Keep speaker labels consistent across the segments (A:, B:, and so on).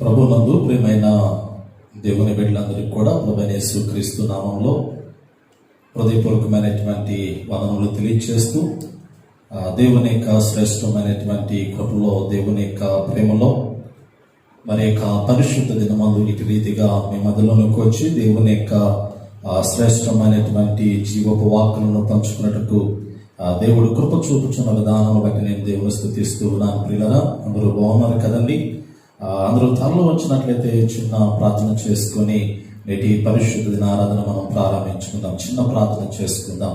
A: ప్రభునందు ప్రియమైన దేవుని బిడ్డలందరికీ కూడా ప్రభువైన యేసుక్రీస్తు నామంలో హృదయపూర్వకమైనటువంటి వందనములు తెలియజేస్తూ దేవుని యొక్క శ్రేష్టమైనటువంటి కృపలో, దేవుని యొక్క ప్రేమలో మరి యొక్క పరిశుద్ధ దినమందు ఇటు రీతిగా మీ మధ్యలోకి వచ్చి దేవుని యొక్క శ్రేష్టమైనటువంటి జీవపు వాక్కులను పంచుకున్నట్టుకు దేవుడు కృప చూపుచున్న విధానం బట్టి నేను దేవుని స్తుతిస్తూ ఉన్నాను. ప్రియులారా, అందరూ బాగున్నారు కదండి? అందరూ తరలో వచ్చినట్లయితే చిన్న ప్రార్థన చేసుకొని నేటి పరిశుద్ధ దిన ఆరాధన మనం ప్రారంభించుకుందాం. చిన్న ప్రార్థన చేసుకుందాం.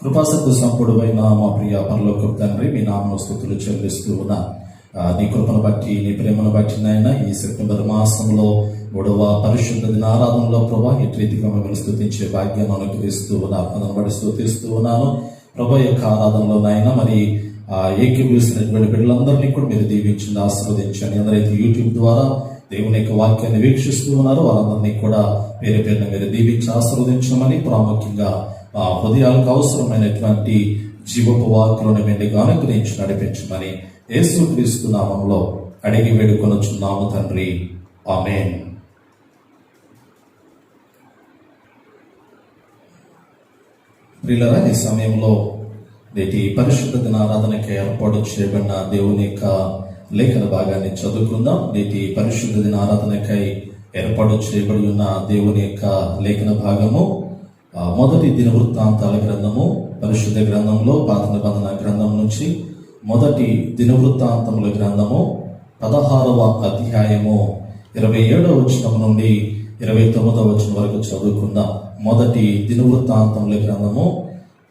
A: కృపాసక్తి సంపూర్ణమైన మా ప్రియ పరలోకపు తండ్రి, మీ నామమున స్తుతులు చెల్లిస్తూ ఉన్నా. నీ కృపను బట్టి, నీ ప్రేమను బట్టి నాయన ఈ సెప్టెంబర్ మాసంలో 3వ పరిశుద్ధ దిన ఆరాధనలో ప్రభా ఇటు రీతిగా మిమ్మల్ని స్తుతించే భాగ్యాన్ని అనుగ్రహిస్తూ ఉన్నాను. అందును బట్టి స్తుతిస్తూ ఉన్నాను. ప్రభా యొక్క ఆరాధనలో నాయన మరి ఏకీభవిస్తున్నటువంటి బిడ్డలందరినీ కూడా మీరు దీవించండి, ఆశీర్వదించండి. అందరైతే యూట్యూబ్ ద్వారా దేవుని యొక్క వాక్యాన్ని వీక్షిస్తూ ఉన్నారో వారందరినీ కూడా పేరు పేరున మీరు దీవించి ఆశీర్వదించమని, ప్రాముఖ్యంగా మా హృదయాలకు అవసరమైనటువంటి జీవపు వాక్కులను మెండుగా అనుగ్రహించి నడిపించమని యేసుక్రీస్తు నామంలో అడిగి వేడుకొనుచున్నాము తండ్రి, ఆమేన్. ప్రియులారా, ఈ సమయంలో నేటి పరిశుద్ధ దిన ఆరాధనకి ఏర్పాటు చేయబడిన దేవుని యొక్క లేఖన భాగాన్ని చదువుకుందాం. నేటి పరిశుద్ధ దిన ఆరాధనకై ఏర్పాటు చేయబడి ఉన్న దేవుని యొక్క లేఖన భాగము మొదటి దినవృత్తాంతాల గ్రంథము, పరిశుద్ధ గ్రంథంలో పాత నిబంధన గ్రంథం నుంచి మొదటి దినవృత్తాంతముల గ్రంథము 16వ అధ్యాయము 27వ వచనం నుండి 29వ వచనం వరకు చదువుకుందాం. మొదటి దినవృత్తాంతముల గ్రంథము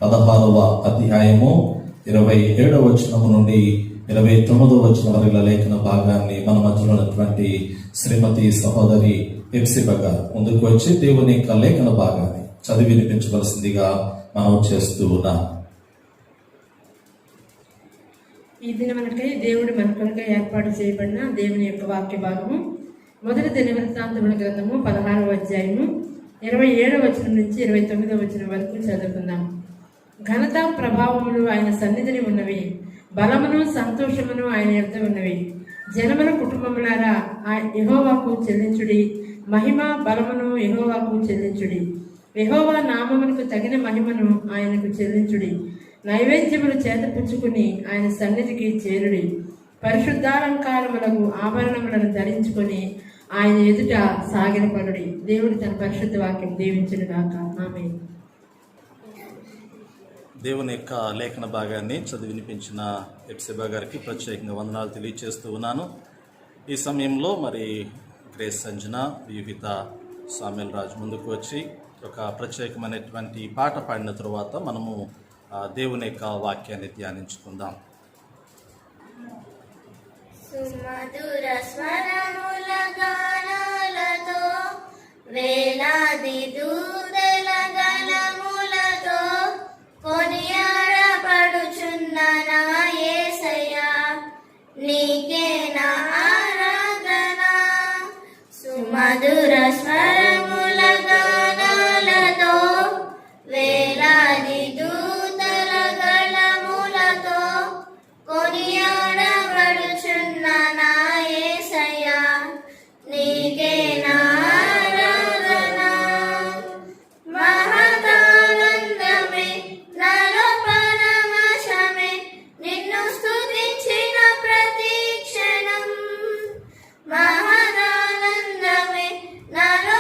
A: 16వ అధ్యాయము 27వ వచనము నుండి 29వ వచనం వరకు లేఖన భాగాన్ని మన మధ్యలో ఉన్నటువంటి శ్రీమతి సహోదరి ఎప్సిబా గారు ముందుకు వచ్చి దేవుని యొక్క లేఖన భాగాన్ని చదివి వినిపించవలసిందిగా మనం చేస్తూ ఉన్నాం.
B: ఈ దినమునకై దేవుడు మన కొరకై ఏర్పాటు చేయబడిన దేవుని యొక్క వాక్య భాగము మొదటి దినవృత్తాంతముల గ్రంథము 16వ అధ్యాయము 27వ వచనం నుంచి 29వ వచనం వరకు చదువుకుందాం. ఘనత ప్రభావములు ఆయన సన్నిధిని ఉన్నవి, బలమును సంతోషమును ఆయన యొద్ద ఉన్నవి. జనముల కుటుంబములారా యెహోవాకు చెల్లించుడి, మహిమ బలమును యెహోవాకు చెల్లించుడి. యెహోవా నామమునకు తగిన మహిమను ఆయనకు చెల్లించుడి. నైవేద్యములు చేతపుచ్చుకుని ఆయన సన్నిధికి చేరుడి. పరిశుద్ధాలంకారములకు ఆభరణములను ధరించుకొని ఆయన ఎదుట సాగిలపడుడి. దేవుడు తన పరిశుద్ధ వాక్యం దీవించును గాక. ఆమేన్.
A: దేవుని యొక్క లేఖన భాగాన్ని చదివి వినిపించిన ఎప్సిబా గారికి ప్రత్యేకంగా వందనాలు తెలియజేస్తూ ఉన్నాను. ఈ సమయంలో మరి గ్రేస్ సంజన, వివిత, సామ్యుల్ రాజు ముందుకు వచ్చి ఒక ప్రత్యేకమైనటువంటి పాట పాడిన తరువాత మనము దేవుని యొక్క వాక్యాన్ని ధ్యానించుకుందాం.
C: సుమధుర స్వరముల గానాలతో వేలాది దూతల గళములతో కొనియాడబడుచున్న నా యేసయ్యా, నీకే నా ఆరాధన. సుమధుర స్వరముల గానాలతో వేలాది దూతల గళములతో కొనియాడబడుచున్న నా యేసయ్యా, నీకే నా ఆరాధన. మహదానందమే నాలో పరవశమే, నిన్ను స్తుతించిన ప్రతి క్షణం. మహదానందమే నాలో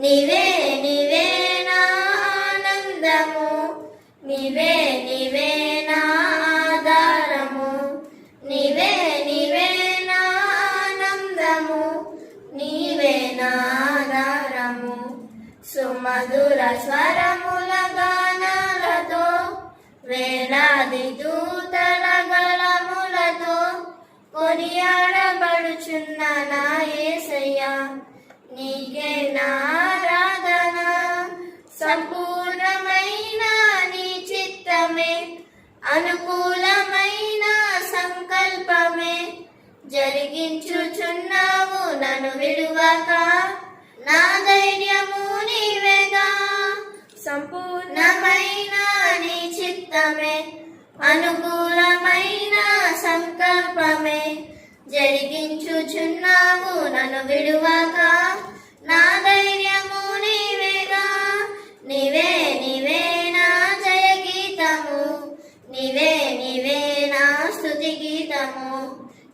C: నీవే నీవే నా ఆనందము, నీవే నీవే నా ఆధారము, నీవే నీవే నా ఆనందము, నీవే నా ఆధారము. సుమధుర స్వరముల గానాలతో, వేలాది దూతల గళములతో కొనియాడబడుచున్న నా యేసయ్యా, నీకే నా ఆరాధన. సంపూర్ణమైన నీ చిత్తమే, అనుకూలమైన సంకల్పమే జరిగించుచున్నావు నన్ను విడువక. నా ధైర్యము నీవేగా. సంపూర్ణమైన నీ చిత్తమే, అనుకూలమైన సంకల్పమే జరిగించుచున్నావు నన్ను విడువక. నా ధైర్యము నీవేగా. నీవే నీవే నా జయ గీతము, నీవే నీవే నా స్తుతి గీతము,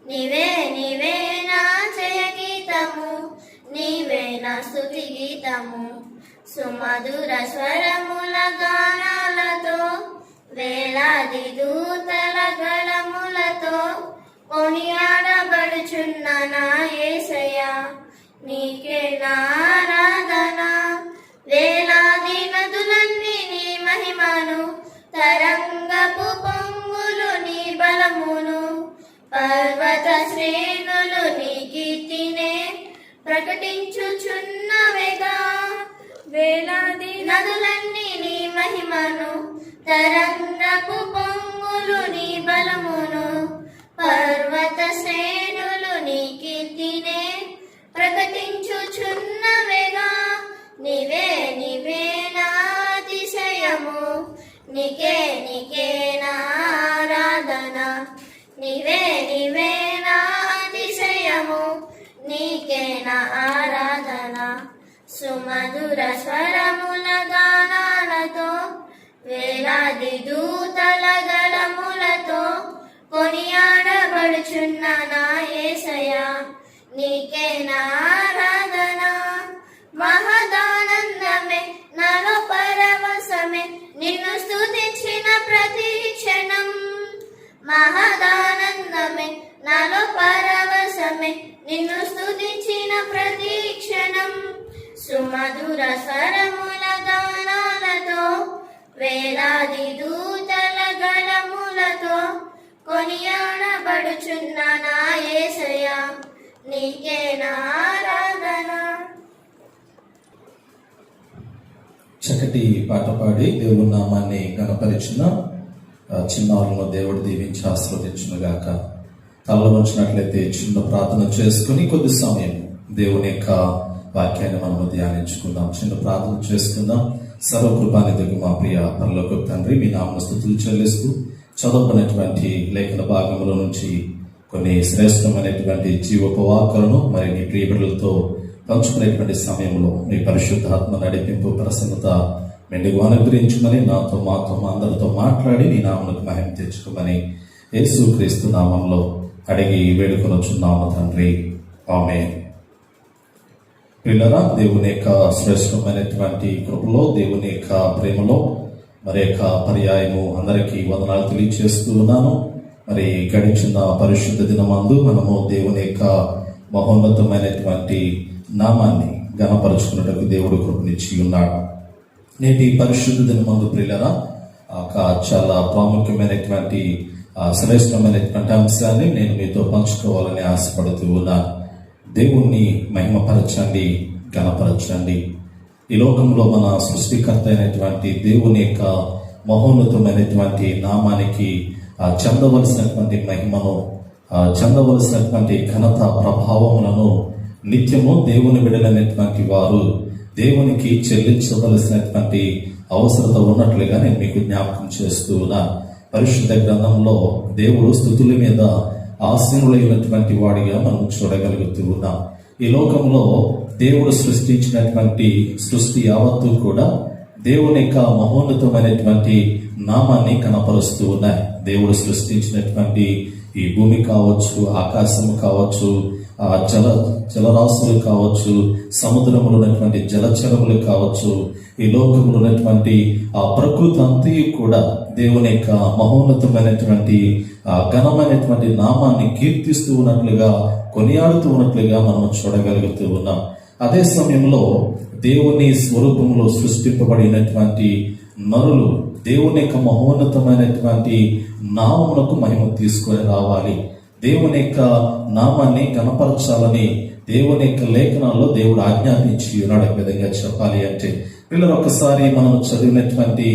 C: నీవే నీవే నా జయ గీతము, నీవే నా స్తుతి గీతము. సుమధుర స్వరముల గానాలతో, వేలాది దూతల గళములతో కొనియాడబడుచున్న నా యేసయ్యా, నీకే నా ఆరాధన. వేలాది నదులన్నీ నీ మహిమను, తరంగపు పొంగులు నీ బలమును, పర్వత శ్రేణులు నీ కీర్తినే ప్రకటించుచున్నవేగా. వేలాది నదులన్నీ నీ మహిమను, తరంగపు పొంగులు నీ బలమును, పర్వత శ్రేణులు నీ కీర్తినే ప్రకటించుచున్నవేగా. నీవే నీవే నా అతిశయము, నీకే నీకే నా ఆరాధన. నీవే నీవే నా అతిశయము, నీకే నా ఆరాధన. సుమధుర స్వరముల గానాలతో, వేలాది దూతల గళములతో కొనియాడబడుచున్న నా యేసయ్యా, నీకే నా ఆరాధన. మహదానందమే నాలో పరవశమే, నిన్ను స్తుతించిన ప్రతి క్షణం. మహదానందమే నాలో పరవశమే, నిన్ను స్తుతించిన ప్రతి క్షణం. సుమధుర స్వరముల గానాలతో, వేలాది దూతల గళములతో కొనియాడబడుచున్న నా యేసయ్యా, నీకే నా ఆరాధన.
A: చక్కటి పాట పాడి దేవుని నామాన్ని గణపరిచిన చిన్నారులను దేవుడు దీవించి ఆశీర్వదించునుగాక. తల వంచినట్లయితే చిన్న ప్రార్థన చేసుకుని కొద్ది సమయం దేవుని యొక్క వాక్యాన్ని మనము ధ్యానించుకుందాం. చిన్న ప్రార్థన చేసుకుందాం. సర్వకృపానిధికి మా ప్రియ పరలోకపు తండ్రి, మీ నామ స్తుతులు చెల్లిస్తూ చదువుకున్నటువంటి లేఖన భాగంలో నుంచి కొన్ని శ్రేష్టమైనటువంటి జీవోపవాకాలను మరి నీ ప్రియబిడ్డలతో పంచుకునేటువంటి సమయంలో మీ పరిశుద్ధాత్మ నడిపింపు ప్రసన్నత మెండుగా అనుగ్రహించమని నాతో మాతో మా అందరితో మాట్లాడి నీ నామమునకు మహిమ తెచ్చుకోమని యేసుక్రీస్తు నామంలో అడిగి వేడుకొనుచున్నాము తండ్రి, ఆమేన్. పిల్లరా, దేవుని యొక్క శ్రేష్టమైనటువంటి కృపలో, దేవుని యొక్క ప్రేమలో మరి యొక్క పర్యాయము అందరికీ వందనాలు తెలియజేస్తూ ఉన్నాను. మరి గడిచిన పరిశుద్ధ దినమందు మనము దేవుని యొక్క మహోన్నతమైనటువంటి నామాన్ని ఘనపరుచుకున్నట్టుకు దేవుడు కృపనిచ్చి ఉన్నాడు. నేటి పరిశుద్ధ దినమందు ప్రియులరా, చాలా ప్రాముఖ్యమైనటువంటి శ్రేష్టమైనటువంటి అంశాన్ని నేను మీతో పంచుకోవాలని ఆశపడుతూ ఉన్నాను. దేవుణ్ణి మహిమపరచండి, ఘనపరచండి. ఈ లోకంలో మన సృష్టికర్త అయినటువంటి దేవుని యొక్క మహోన్నతమైనటువంటి నామానికి చెందవలసినటువంటి మహిమను, చెందవలసినటువంటి ఘనత ప్రభావములను నిత్యము దేవుని విడలైనటువంటి వారు దేవునికి చెల్లించవలసినటువంటి అవసరత ఉన్నట్లుగా నేను మీకు జ్ఞాపకం చేస్తూ ఉన్నా. పరిశుద్ధ గ్రంథంలో దేవుడు స్తుతుల మీద ఆసీనులైనటువంటి వాడిగా మనం చూడగలుగుతూ ఉన్నాం. ఈ లోకంలో దేవుడు సృష్టించినటువంటి సృష్టి యావత్తు కూడా దేవుని యొక్క మహోన్నతమైనటువంటి నామాన్ని కనపరుస్తూ ఉన్నాయి. దేవుడు సృష్టించినటువంటి ఈ భూమి కావచ్చు, ఆకాశము కావచ్చు, జలరాశులు కావచ్చు, సముద్రములు ఉన్నటువంటి జలచరములు కావచ్చు, ఈ లోకములు ఉన్నటువంటి ఆ ప్రకృతి అంతయు కూడా దేవుని యొక్క మహోన్నతమైనటువంటి ఘనమైనటువంటి నామాన్ని కీర్తిస్తూ ఉన్నట్లుగా, కొనియాడుతూ ఉన్నట్లుగా మనం చూడగలుగుతూ ఉన్నాం. అదే సమయంలో దేవుని స్వరూపంలో సృష్టింపబడినటువంటి నరులు దేవుని యొక్క మహోన్నతమైనటువంటి నామమునకు మహిమ తీసుకొని రావాలి. దేవుని యొక్క నామాన్ని గణపరచాలని దేవుని యొక్క లేఖనాల్లో దేవుడు ఆజ్ఞాపించి ఉన్నాడు. విధంగా చెప్పాలి అంటే పిల్లలు, ఒకసారి మనం చదివినటువంటి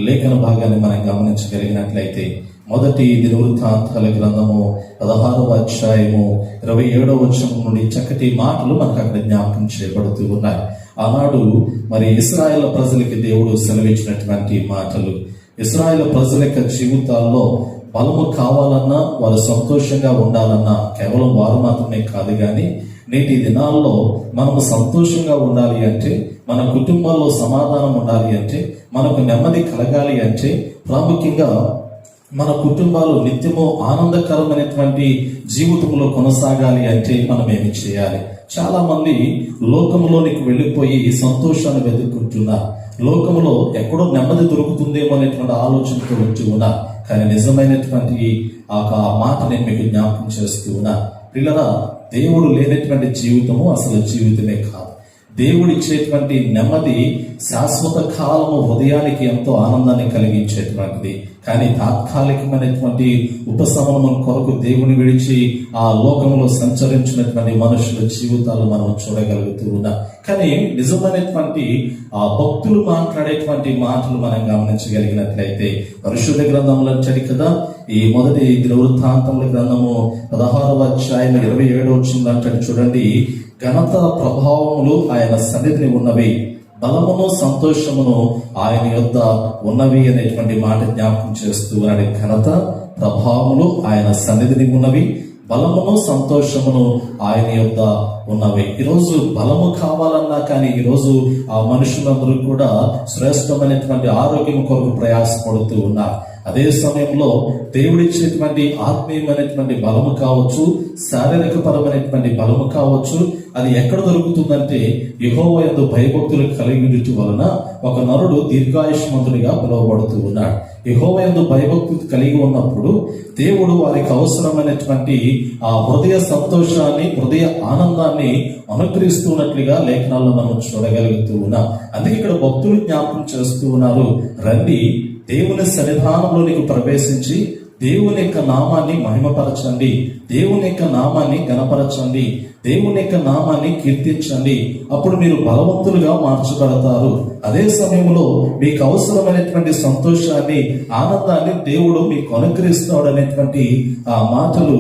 A: లేఖన భాగాన్ని మనం గమనించగలిగినట్లయితే, మొదటి దినవృత్తాంతాల గ్రంథము 16వ అధ్యాయము 27వ వచనం నుండి చక్కటి మాటలు మనకు అక్కడ జ్ఞాపకం చేయబడుతూ ఉన్నాయి. ఆనాడు మరి ఇశ్రాయేల్ ప్రజలకి దేవుడు సెలవిచ్చినటువంటి మాటలు. ఇశ్రాయేల్ ప్రజల యొక్క జీవితాల్లో బలము కావాలన్నా, వారు సంతోషంగా ఉండాలన్నా కేవలం వారు మాత్రమే కాదు, కానీ నేటి దినాల్లో మనము సంతోషంగా ఉండాలి అంటే, మన కుటుంబాల్లో సమాధానం ఉండాలి అంటే, మనకు నెమ్మది కలగాలి అంటే, ప్రాముఖ్యంగా మన కుటుంబాలు నిత్యము ఆనందకరమైనటువంటి జీవితంలో కొనసాగాలి అంటే మనం ఏమి చేయాలి? చాలా మంది లోకంలోనికి వెళ్ళిపోయి సంతోషాన్ని వెతుక్కుంటున్నారు. లోకములో ఎక్కడో నెమ్మది దొరుకుతుందేమో అనేటువంటి ఆలోచనతో వచ్చి ఉన్నా, కానీ నిజమైనటువంటి ఆ మాట నేను మీకు జ్ఞాపకం చేస్తూ ఉన్నా. పిల్లరా, దేవుడు లేనటువంటి జీవితము అసలు జీవితమే కాదు. దేవుడు ఇచ్చేటువంటి నెమ్మది శాశ్వత కాలము హృదయానికి ఎంతో ఆనందాన్ని కలిగించేటువంటిది. కానీ తాత్కాలికమైనటువంటి ఉపశమనం కొరకు దేవుని విడిచి ఆ లోకంలో సంచరించినటువంటి మనుషుల జీవితాలు మనం చూడగలుగుతూ ఉన్నాం. కానీ నిజమైనటువంటి ఆ భక్తులు మాట్లాడేటువంటి మాటలు మనం గమనించగలిగినట్లయితే, పరిశుద్ధ గ్రంథంలో చడి కదా, ఈ మొదటి దినవృత్తాంతముల గ్రంథము 16వ అధ్యాయం 27వ వచనం అంటాడు చూడండి, ఘనత ప్రభావములు ఆయన సన్నిధిని ఉన్నవి, బలమును సంతోషమును ఆయన యొద్ద ఉన్నవి అనేటువంటి మాట జ్ఞాపకం చేస్తూ ఉన్నాడు. ఘనత ప్రభావములు ఆయన సన్నిధిని ఉన్నవి, బలమును సంతోషమును ఆయన యొద్ద ఉన్నవి. ఈరోజు బలము కావాలన్నా కానీ ఈరోజు ఆ మనుషులందరూ కూడా శ్రేష్టమైనటువంటి ఆరోగ్యం కొరకు ప్రయాసపడుతూ ఉన్నారు. అదే సమయంలో దేవుడిచ్చేటువంటి ఆత్మీయమైనటువంటి బలము కావచ్చు, శారీరక పరమైనటువంటి బలము కావచ్చు, అది ఎక్కడ దొరుకుతుందంటే యెహోవా యందు భయభక్తులు కలిగి వలన ఒక నరుడు దీర్ఘాయుష్మంతుడిగా పిలువబడుతూ ఉన్నాడు. యెహోవా యందు భయభక్తులు కలిగి ఉన్నప్పుడు దేవుడు వారికి అవసరమైనటువంటి ఆ హృదయ సంతోషాన్ని, హృదయ ఆనందాన్ని అనుగ్రహిస్తున్నట్లుగా లేఖనాల్లో మనం చూడగలుగుతూ ఉన్నాం. అందుకే ఇక్కడ భక్తులు జ్ఞాపకం చేస్తూ ఉన్నారు, రండి దేవుని సన్నిధానంలోనికి ప్రవేశించి దేవుని యొక్క నామాన్ని మహిమపరచండి, దేవుని యొక్క నామాన్ని గణపరచండి, దేవుని యొక్క నామాన్ని కీర్తించండి. అప్పుడు మీరు బలవంతులుగా మార్చబడతారు. అదే సమయంలో మీకు అవసరమైనటువంటి సంతోషాన్ని, ఆనందాన్ని దేవుడు మీకు అనుగ్రహిస్తాడు అనేటువంటి ఆ మాటలు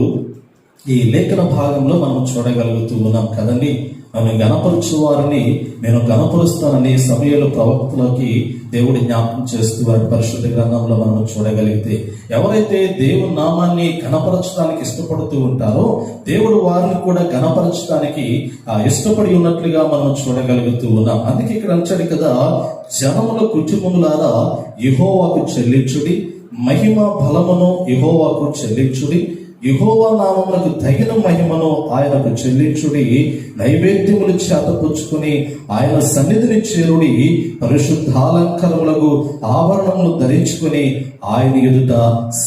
A: ఈ లేఖన భాగంలో మనం చూడగలుగుతూ ఉన్నాం కదండి. నన్ను గణపరచు వారిని నేను గణపరుస్తానని సమయంలో ప్రవక్తలకి దేవుడి జ్ఞాపకం చేస్తూ వారి పరిశుద్ధ గ్రంథంలో మనం చూడగలిగితే, ఎవరైతే దేవుని నామాన్ని గణపరచడానికి ఇష్టపడుతూ ఉంటారో దేవుడు వారిని కూడా గణపరచడానికి ఇష్టపడి ఉన్నట్లుగా మనం చూడగలుగుతూ ఉన్నాం. అందుకే ఇక్కడ అంచాడు కదా, జనముల కుటుంబములారా యెహోవాకు చెల్లించుడి, మహిమ బలమును యెహోవాకు చెల్లించుడి, యెహోవా నామములకు తగిన మహిమను ఆయనకు చెల్లించుడి, నైవేద్యములు చేతపుచ్చుకుని ఆయన సన్నిధిని చేరుడి, పరిశుద్ధాలంకరములకు ఆభరణములు ధరించుకుని ఆయన ఎదుట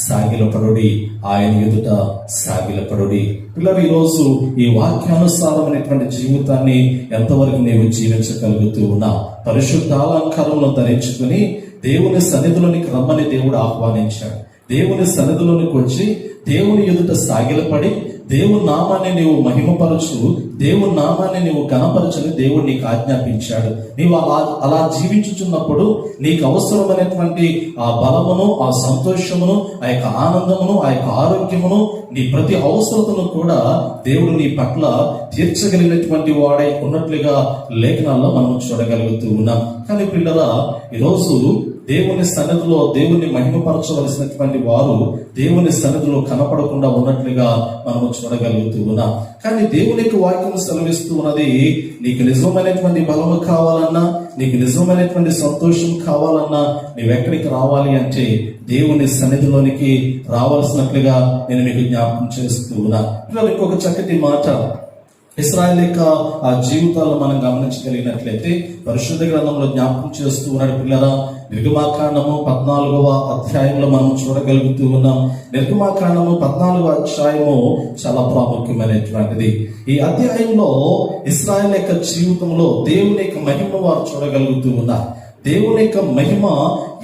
A: సాగిలపడుడి, ఆయన ఎదుట సాగిలపడుడి. పిల్లలు, ఈరోజు ఈ వాక్యానుసారమైనటువంటి జీవితాన్ని ఎంతవరకు నీవు జీవించగలుగుతూ ఉన్నా? పరిశుద్ధాలంకరములు ధరించుకుని దేవుని సన్నిధిలోనికి రమ్మని దేవుడు ఆహ్వానించాడు. దేవుని సన్నిధిలోనికి వచ్చి దేవుని ఎదుట సాగిలపడి దేవుని నామాన్ని నీవు మహిమపరచు, దేవుని నామాన్ని నీవు గణపరచని దేవుడు నీకు ఆజ్ఞాపించాడు. నీవు అలా జీవించుచున్నప్పుడు నీకు అవసరమైనటువంటి ఆ బలమును, ఆ సంతోషమును, ఆ యొక్క ఆనందమును, ఆ యొక్క ఆరోగ్యమును, నీ ప్రతి అవసరతను కూడా దేవుడు నీ పట్ల తీర్చగలిగినటువంటి వాడై ఉన్నట్లుగా లేఖనాల్లో మనం చూడగలుగుతూ ఉన్నాం. కానీ పిల్లరా, ఈరోజు దేవుని సన్నిధిలో దేవుని మహిమపరచవలసినటువంటి వారు దేవుని సన్నిధిలో కనపడకుండా ఉన్నట్లుగా మనము చూడగలుగుతూ ఉన్నాం. కానీ దేవునికి వాక్యం సెలవిస్తూ ఉన్నది, నీకు నిజమైనటువంటి బలము కావాలన్నా, నీకు నిజమైనటువంటి సంతోషం కావాలన్నా నీవెక్కడికి రావాలి అంటే దేవుని సన్నిధిలోనికి రావాల్సినట్లుగా నేను మీకు జ్ఞాపకం చేస్తూ ఉన్నా. ఇంకొక చక్కటి మాట ఇశ్రాయేల్ యొక్క ఆ జీవితాలను మనం గమనించగలిగినట్లయితే పరిశుద్ధ గ్రంథంలో జ్ఞాపకం చేస్తూ ఉన్నాడు పిల్లరా. నిర్గమాకాండము 14వ అధ్యాయంలో మనం చూడగలుగుతూ ఉన్నాం. నిర్గమాకాండము 14వ అధ్యాయము చాలా ప్రాముఖ్యమైనటువంటిది. ఈ అధ్యాయంలో ఇశ్రాయేల్ యొక్క జీవితంలో దేవుని యొక్క మహిమ వారు చూడగలుగుతూ ఉన్నారు. దేవుని యొక్క మహిమ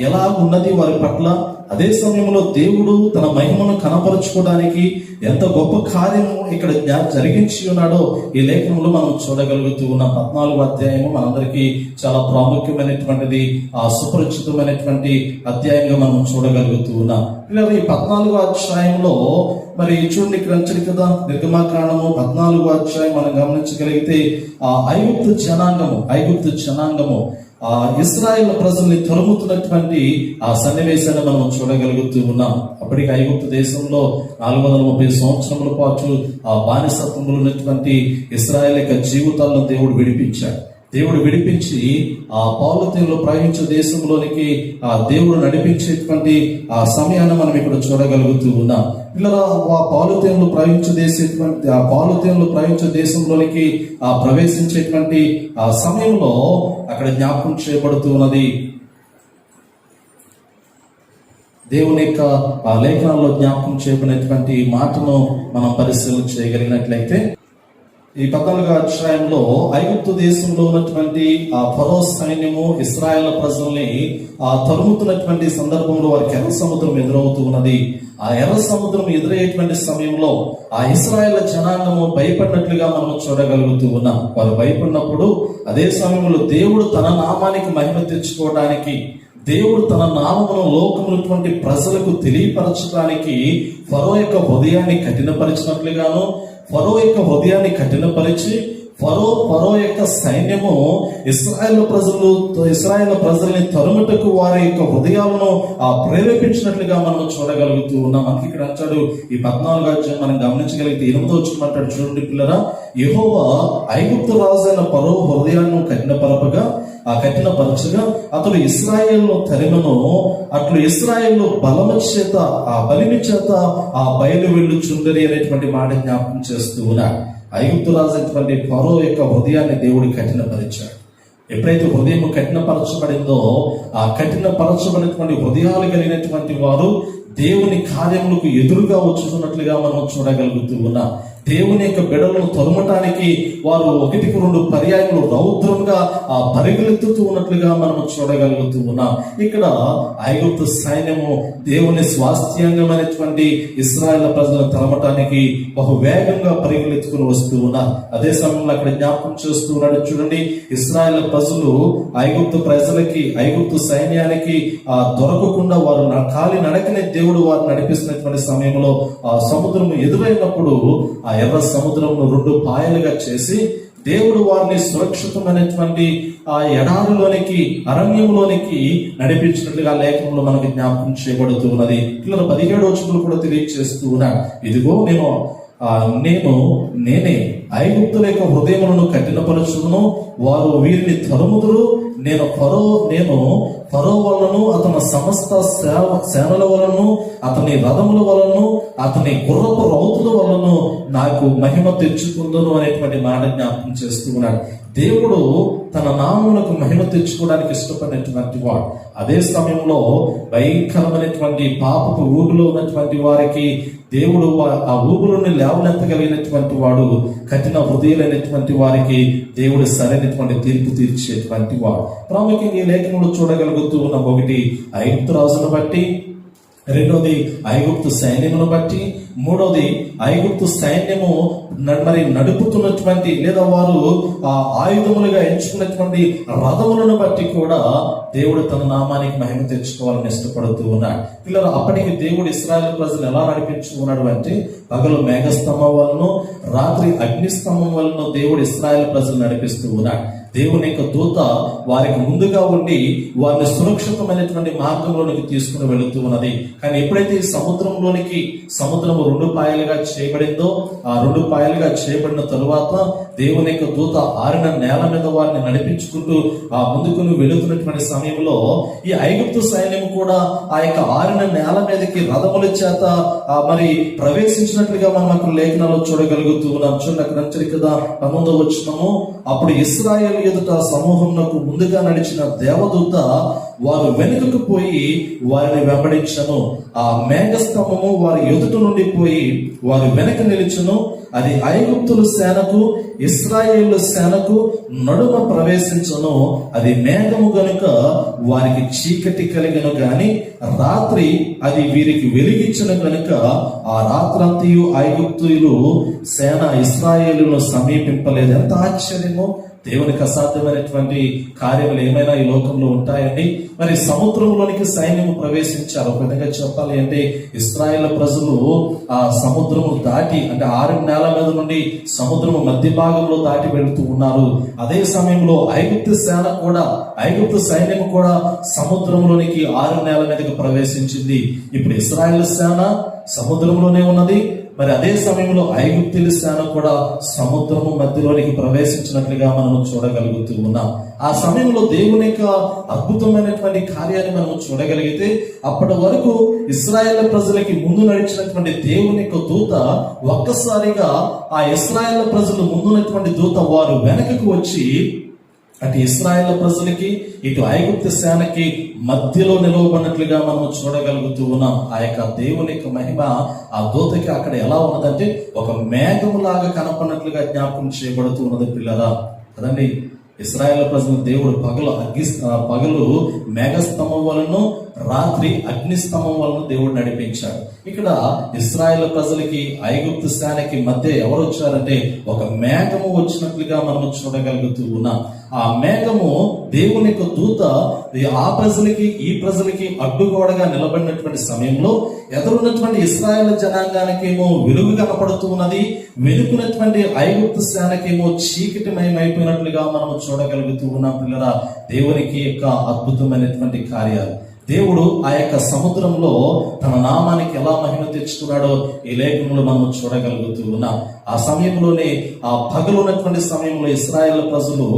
A: ఎలా ఉన్నది వారి పట్ల, అదే సమయంలో దేవుడు తన మహిమను కనపరుచుకోవడానికి ఎంత గొప్ప కార్యము ఇక్కడ జరిగించి ఉన్నాడో ఈ లేఖనంలో మనం చూడగలుగుతూ ఉన్నాం. 14వ అధ్యాయము మనందరికీ చాలా ప్రాముఖ్యమైనటువంటిది, ఆ సుపరిచితమైనటువంటి అధ్యాయంగా మనం చూడగలుగుతూ ఉన్నాం. ఈ 14వ అధ్యాయంలో మరి చూడండి, ఇక్కడ అంచడి కదా నిర్గమాకాండము 14వ అధ్యాయం మనం గమనించగలిగితే ఆ ఐగుప్తు జనాంగము ఇశ్రాయేల్ ప్రజల్ని తరుముతున్నటువంటి ఆ సన్నివేశాన్ని మనం చూడగలుగుతూ ఉన్నాం. అప్పటికి ఐగుప్తు దేశంలో 430 సంవత్సరముల పాటు ఆ బానిసత్వంలో ఉన్నటువంటి ఇశ్రాయేల్ యొక్క జీవితాలను దేవుడు విడిపించి ఆ పాలుతీనులో ప్రవహించే దేశంలోనికి ఆ దేవుడు నడిపించేటువంటి ఆ సమయాన్ని మనం ఇక్కడ చూడగలుగుతూ ఉన్నాం. పిల్లల ఆ పాలుతీనులు ప్రవహించే దేశంలోనికి ఆ ప్రవేశించేటువంటి ఆ సమయంలో అక్కడ జ్ఞాపకం చేయబడుతూ ఉన్నది. దేవుని యొక్క ఆ లేఖనాల్లో జ్ఞాపకం చేయబడినటువంటి మాటను మనం పరిశీలన చేయగలిగినట్లయితే ఈ 14వ అధ్యాయంలో ఐగుప్తు దేశంలో ఉన్నటువంటి ఆ ఫరో సైన్యము ఇశ్రాయేల్ ప్రజల్ని ఆ తరుముతున్నటువంటి సందర్భంలో వారికి ఎర్ర సముద్రం ఎదురవుతూ ఉన్నది. ఆ ఎర్ర సముద్రం ఎదురయ్యేటువంటి సమయంలో ఆ ఇశ్రాయేల్ జనాంగము భయపడినట్లుగా మనం చూడగలుగుతూ ఉన్నాం. వారు భయపడినప్పుడు అదే సమయంలో దేవుడు తన నామానికి మహిమ తెచ్చుకోవడానికి, దేవుడు తన నామమును లోకమునటువంటి ప్రజలకు తెలియపరచడానికి ఫరో యొక్క హృదయాన్ని కఠినపరిచినట్లుగాను, ఫరో యొక్క హృదయాన్ని కఠినపరిచి ఫరో యొక్క సైన్యము ఇశ్రాయేల్ ప్రజల్ని తరుముటకు వారి యొక్క హృదయాలను ప్రేరేపించినట్లుగా మనం చూడగలుగుతూ ఉన్నాం. మనకి ఇక్కడ అంటాడు ఈ 14వ అధ్యాయం మనం గమనించగలిగితే 8వ వచనం అంటాడు, చూడండి పిల్లరా, యెహోవా ఐగుప్తు రాజైన ఫరో హృదయాన్ని కఠినపరచగా అతడు ఇశ్రాయేలును తరిమను, అట్లు ఇశ్రాయేలు బలిమి చేత ఆ బయలు వెళ్ళుచుండరి అనేటువంటి మాట జ్ఞాపకం చేస్తూ ఉన్నాడు. ఐగుప్తు రాజు అయినటువంటి ఫరో యొక్క హృదయాన్ని దేవుడు కఠినపరిచాడు. ఎప్పుడైతే హృదయం కఠినపరచబడిందో ఆ కఠినపరచబడినటువంటి హృదయాలు కలిగినటువంటి వారు దేవుని కార్యములకు ఎదురుగా వచ్చుతున్నట్లుగా మనం చూడగలుగుతూ ఉన్నాం. దేవుని యొక్క బిడలను తరుమటానికి వారు 1-2 పర్యాయములు రౌద్రంగా పరిగెత్తుతూ ఉన్నట్లుగా మనం చూడగలుగుతూ ఉన్నాం. ఇక్కడ ఐగుప్తు సైన్యము దేవుని స్వాస్థ్యంగమైనటువంటి ఇశ్రాయేల్ ప్రజలను తరమటానికి బహు వేగంగా పరిగెత్తుకుని వస్తూ ఉన్నారు. అదే సమయంలో అక్కడ జ్ఞాపకం చేస్తూ ఉన్నాడు, చూడండి, ఇశ్రాయేల్ ప్రజలు ఐగుప్తు సైన్యానికి దొరకకుండా వారు కాలి నడకనే దేవుడు వారు నడిపిస్తున్నటువంటి సమయంలో ఆ సముద్రం ఎదురైనప్పుడు ఆ ఎర్ర సముద్రంను 2 పాయలుగా చేసి దేవుడు వారిని సురక్షితమైనటువంటి ఆ ఎడారిలోనికి, అరణ్యంలోనికి నడిపించినట్లుగా లేఖనంలో మనకి జ్ఞాపకం చేయబడుతూ ఉన్నది. 17వ వచనంలో కూడా తెలియజేస్తూ ఉన్నాడు, ఇదిగో నేనే ఐగుప్తుల యొక్క హృదయములను కఠినపరచును, వారు వీరిని తరుముదురు, నేను ఫరో వలనను అతని సమస్త సేనల వలన, అతని రథముల వలన, అతని గుర్రపు రౌతుల వలన నాకు మహిమ తెచ్చుకుందును అనేటువంటి మాట జ్ఞాపకం చేస్తూ ఉన్నాడు. దేవుడు తన నామములకు మహిమ తెచ్చుకోవడానికి ఇష్టపడినటువంటి వాడు. అదే సమయంలో భయంకరమైనటువంటి పాపపు ఊబిలో ఉన్నటువంటి వారికి దేవుడు ఆ ఊబులను లేవనెత్తగలిగినటువంటి వాడు. కఠిన హృదయులైనటువంటి వారికి దేవుడు సరైనటువంటి తీర్పు తీర్చేటువంటి వాడు. ప్రాముఖ్యంగా ఈ లేఖనంలో చూడగలుగుతూ ఉన్న 1 ఐగుప్తు రాజును బట్టి, 2వది ఐగుప్తు సైన్యమును బట్టి, 3వది ఐగుప్తు సైన్యము నడుపుతున్నటువంటి లేదా వారు ఆయుధములుగా ఎంచుకున్నటువంటి రథములను బట్టి కూడా దేవుడు తన నామానికి మహిమ తెచ్చుకోవాలని ఇష్టపడుతూ ఉన్నాడు. పిల్లలు, అప్పటికి దేవుడు ఇశ్రాయేలు ప్రజలు ఎలా నడిపించుకున్నాడు అంటే, పగలు మేఘస్తంభం వలన, రాత్రి అగ్నిస్తంభం వలన దేవుడు ఇశ్రాయేలు ప్రజలు నడిపిస్తూ ఉన్నాడు. దేవుని యొక్క దూత వారికి ముందుగా ఉండి వారిని సురక్షితమైనటువంటి మార్గంలోనికి తీసుకుని వెళుతూ ఉన్నది. కానీ ఎప్పుడైతే ఈ సముద్రము 2 పాయలుగా చేయబడిందో, ఆ 2 పాయలుగా చేయబడిన తరువాత దేవుని యొక్క దూత ఆరిన నేల మీద వారిని నడిపించుకుంటూ ఆ ముందుకుని వెళుతున్నటువంటి సమయంలో ఈ ఐగుప్తు సైన్యం కూడా ఆ యొక్క ఆరిన నేల మీదకి రథముల చేత మరి ప్రవేశించినట్లుగా మనం అక్కడ లేఖనాల్లో చూడగలుగుతూ ఉన్నాం. చూడండి, అక్కడ నచ్చరు కదా 19వ వచనము, అప్పుడు ఇశ్రాయేలు ఎదుట సమూహంకు ముందుగా నడిచిన దేవదూత వారు వెనుకకు పోయి వారిని వెంబడించను. ఆ మేఘస్తంభము వారి ఎదుట నుండి పోయి వారు వెనక నిలిచును. అది ఐగుప్తుల సేనకు ఇశ్రాయేలు సేనకు నడుమ ప్రవేశించును. అది మేఘము గనుక వారికి చీకటి కలిగను గాని రాత్రి అది వీరికి వెలిగించను గనుక ఆ రాత్రంతయు ఐగుప్తులు సేన ఇశ్రాయేలును సమీపింపలేదు. ఎంత ఆశ్చర్యమో! దేవునికి అసాధ్యమైనటువంటి కార్యములు ఏమైనా ఈ లోకంలో ఉంటాయండి. మరి సముద్రంలోనికి సైన్యము ప్రవేశించారు. ఒక విధంగా చెప్పాలి అంటే ఇశ్రాయేల్ ప్రజలు ఆ సముద్రము దాటి, అంటే 6 నేల మీద నుండి సముద్రము మధ్య భాగంలో దాటి వెళుతూ ఉన్నారు. అదే సమయంలో ఐగుప్తు సైన్యం కూడా సముద్రంలోనికి 6 నేల మీదకి ప్రవేశించింది. ఇప్పుడు ఇశ్రాయేల్ సేన సముద్రంలోనే ఉన్నది. మరి అదే సమయంలో ఐగుప్తుల సేన కూడా సముద్రము మధ్యలోనికి ప్రవేశించినట్లుగా మనం చూడగలుగుతూ ఉన్నాం. ఆ సమయంలో దేవుని యొక్క అద్భుతమైనటువంటి కార్యాన్ని మనం చూడగలిగితే, అప్పటి వరకు ఇశ్రాయేల్ ప్రజలకి ముందు నడిచినటువంటి దేవుని యొక్క దూత ఒక్కసారిగా ఆ ఇశ్రాయేల్ ప్రజలు ముందున్నటువంటి దూత వారు వెనకకు వచ్చి అటు ఇశ్రాయేల్ ప్రజలకి ఇటు ఐగుప్తు సేనకి మధ్యలో నిలవబడినట్లుగా మనం చూడగలుగుతూ ఉన్నాం. ఆ యొక్క దేవుని యొక్క మహిమ ఆ దూతకి అక్కడ ఎలా ఉన్నదంటే ఒక మేఘములాగా కనపడినట్లుగా జ్ఞాపకం చేయబడుతూ ఉన్నది పిల్లరా కదండి. ఇశ్రాయేల్ ప్రజలు దేవుడు పగలు మేఘస్తంభం వలన, రాత్రి అగ్నిస్తంభం వలన దేవుడు నడిపించాడు. ఇక్కడ ఇశ్రాయేల్ ప్రజలకి ఐగుప్తు సేనకి మధ్య ఎవరు వచ్చారంటే ఒక మేఘము వచ్చినట్లుగా మనం చూడగలుగుతూ ఉన్నాం. ఆ మేఘము దేవుని యొక్క దూత ఆ ప్రజలకి ఈ ప్రజలకి అడ్డుగోడగా నిలబడినటువంటి సమయంలో ఎదురున్నటువంటి ఇశ్రాయేల్ జనాంగానికేమో వెలుగు కనపడుతూ ఉన్నది, వెనుకున్నటువంటి ఐగుప్తు సేనకేమో చీకటిమయమైపోయినట్లుగా మనం చూడగలుగుతూ ఉన్నాం. పిల్లరా, దేవునికి యొక్క అద్భుతమైనటువంటి కార్యాలు. దేవుడు ఆ యొక్క సముద్రంలో తన నామానికి ఎలా మహిమ తెచ్చుకున్నాడో ఈ లేఖనంలో మనం చూడగలుగుతూ ఉన్నాం. ఆ సమయంలోనే ఆ పగలు ఉన్నటువంటి సమయంలో ఇశ్రాయేల్ ప్రజలు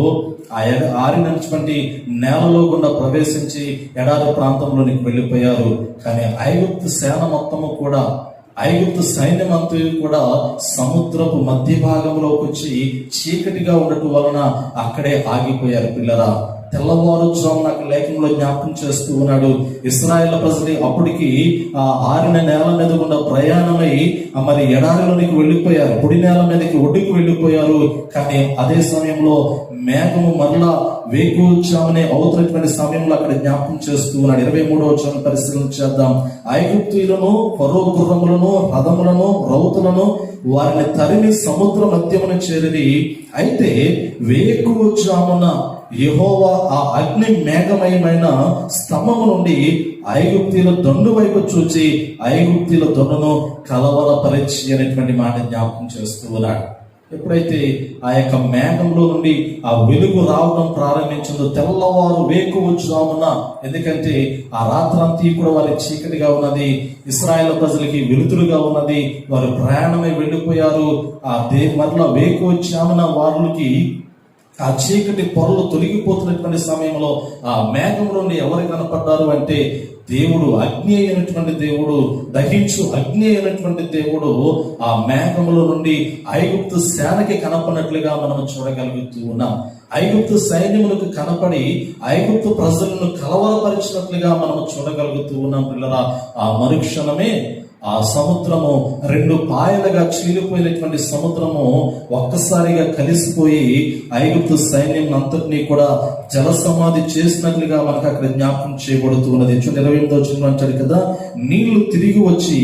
A: ఆ ఆరినటువంటి నేలలో గుండా ప్రవేశించి ఎడారి ప్రాంతంలోనికి వెళ్ళిపోయారు. కానీ ఐగుప్తు సేన మొత్తము కూడా, ఐగుప్తు సైన్యం అంతా కూడా సముద్రపు మధ్య భాగంలోకి వచ్చి చీకటిగా ఉండటం వలన అక్కడే ఆగిపోయారు. పిల్లరా, తెల్లవారుజామున నాకు లేఖనంలో జ్ఞాపకం చేస్తూ ఉన్నాడు. ఇశ్రాయేల్ ప్రజలు అప్పటికి ఆ ఆరిన నేల మీద గుండా ప్రయాణమై మరి ఎడారిలోనికి వెళ్ళిపోయారు, పొడి నేల మీదకి ఒడ్డుకు వెళ్ళిపోయారు. కానీ అదే సమయంలో మేఘము మరలా వేకువజామునే అవుతున్నటువంటి సమయంలో అక్కడ జ్ఞాపకం చేస్తూ ఉన్నాడు. 23వ వచనం పరిశీలన చేద్దాం. ఐగుప్తీయులను, ఫరో గుర్రములను, రథములను, రౌతులను వారిని తరిమి సముద్ర మధ్యమున చేరిరి. అయితే వేకువజామున యెహోవా ఆ అగ్ని మేఘమయమైన స్తంభము నుండి ఐగుప్తీయుల దొండు వైపు చూచి ఐగుప్తీయుల దొండును కలవరపరిచి అనేటువంటి మాట జ్ఞాపకం చేస్తూ ఉన్నాడు. ఎప్పుడైతే ఆ యొక్క మేఘంలో నుండి ఆ వెలుగు రావడం ప్రారంభించిందో తెల్లవారు వేకువజామున, ఎందుకంటే ఆ రాత్రంతా కూడా వారి చీకటిగా ఉన్నది, ఇశ్రాయేల్ ప్రజలకి వెలుతురుగా ఉన్నది, వారు ప్రయాణమై వెళ్ళిపోయారు. ఆ మరలా వేకువజామున వారికి ఆ చీకటి పొరలు తొలగిపోతున్నటువంటి సమయంలో ఆ మేఘం నుండి ఎవరు కనపడ్డారు అంటే దేవుడు, అగ్ని అయినటువంటి దేవుడు, దహించు అగ్ని అయినటువంటి దేవుడు ఆ మేఘముల నుండి ఐగుప్తు సేనకి కనపడినట్లుగా మనం చూడగలుగుతూ ఉన్నాం. ఐగుప్తు సైన్యములకు కనపడి ఐగుప్తు ప్రజలను కలవరపరిచినట్లుగా మనం చూడగలుగుతూ ఉన్నాం. పిల్లరా, ఆ మరుక్షణమే ఆ సముద్రము 2 పాయలుగా చీలిపోయినటువంటి సముద్రము ఒక్కసారిగా కలిసిపోయి ఐగుప్తు సైన్యం అంతటినీ కూడా జల సమాధి చేసినట్లుగా మనకు అక్కడ జ్ఞాపకం చేయబడుతున్నది. 28వ వచనం అంటాడు కదా, నీళ్లు తిరిగి వచ్చి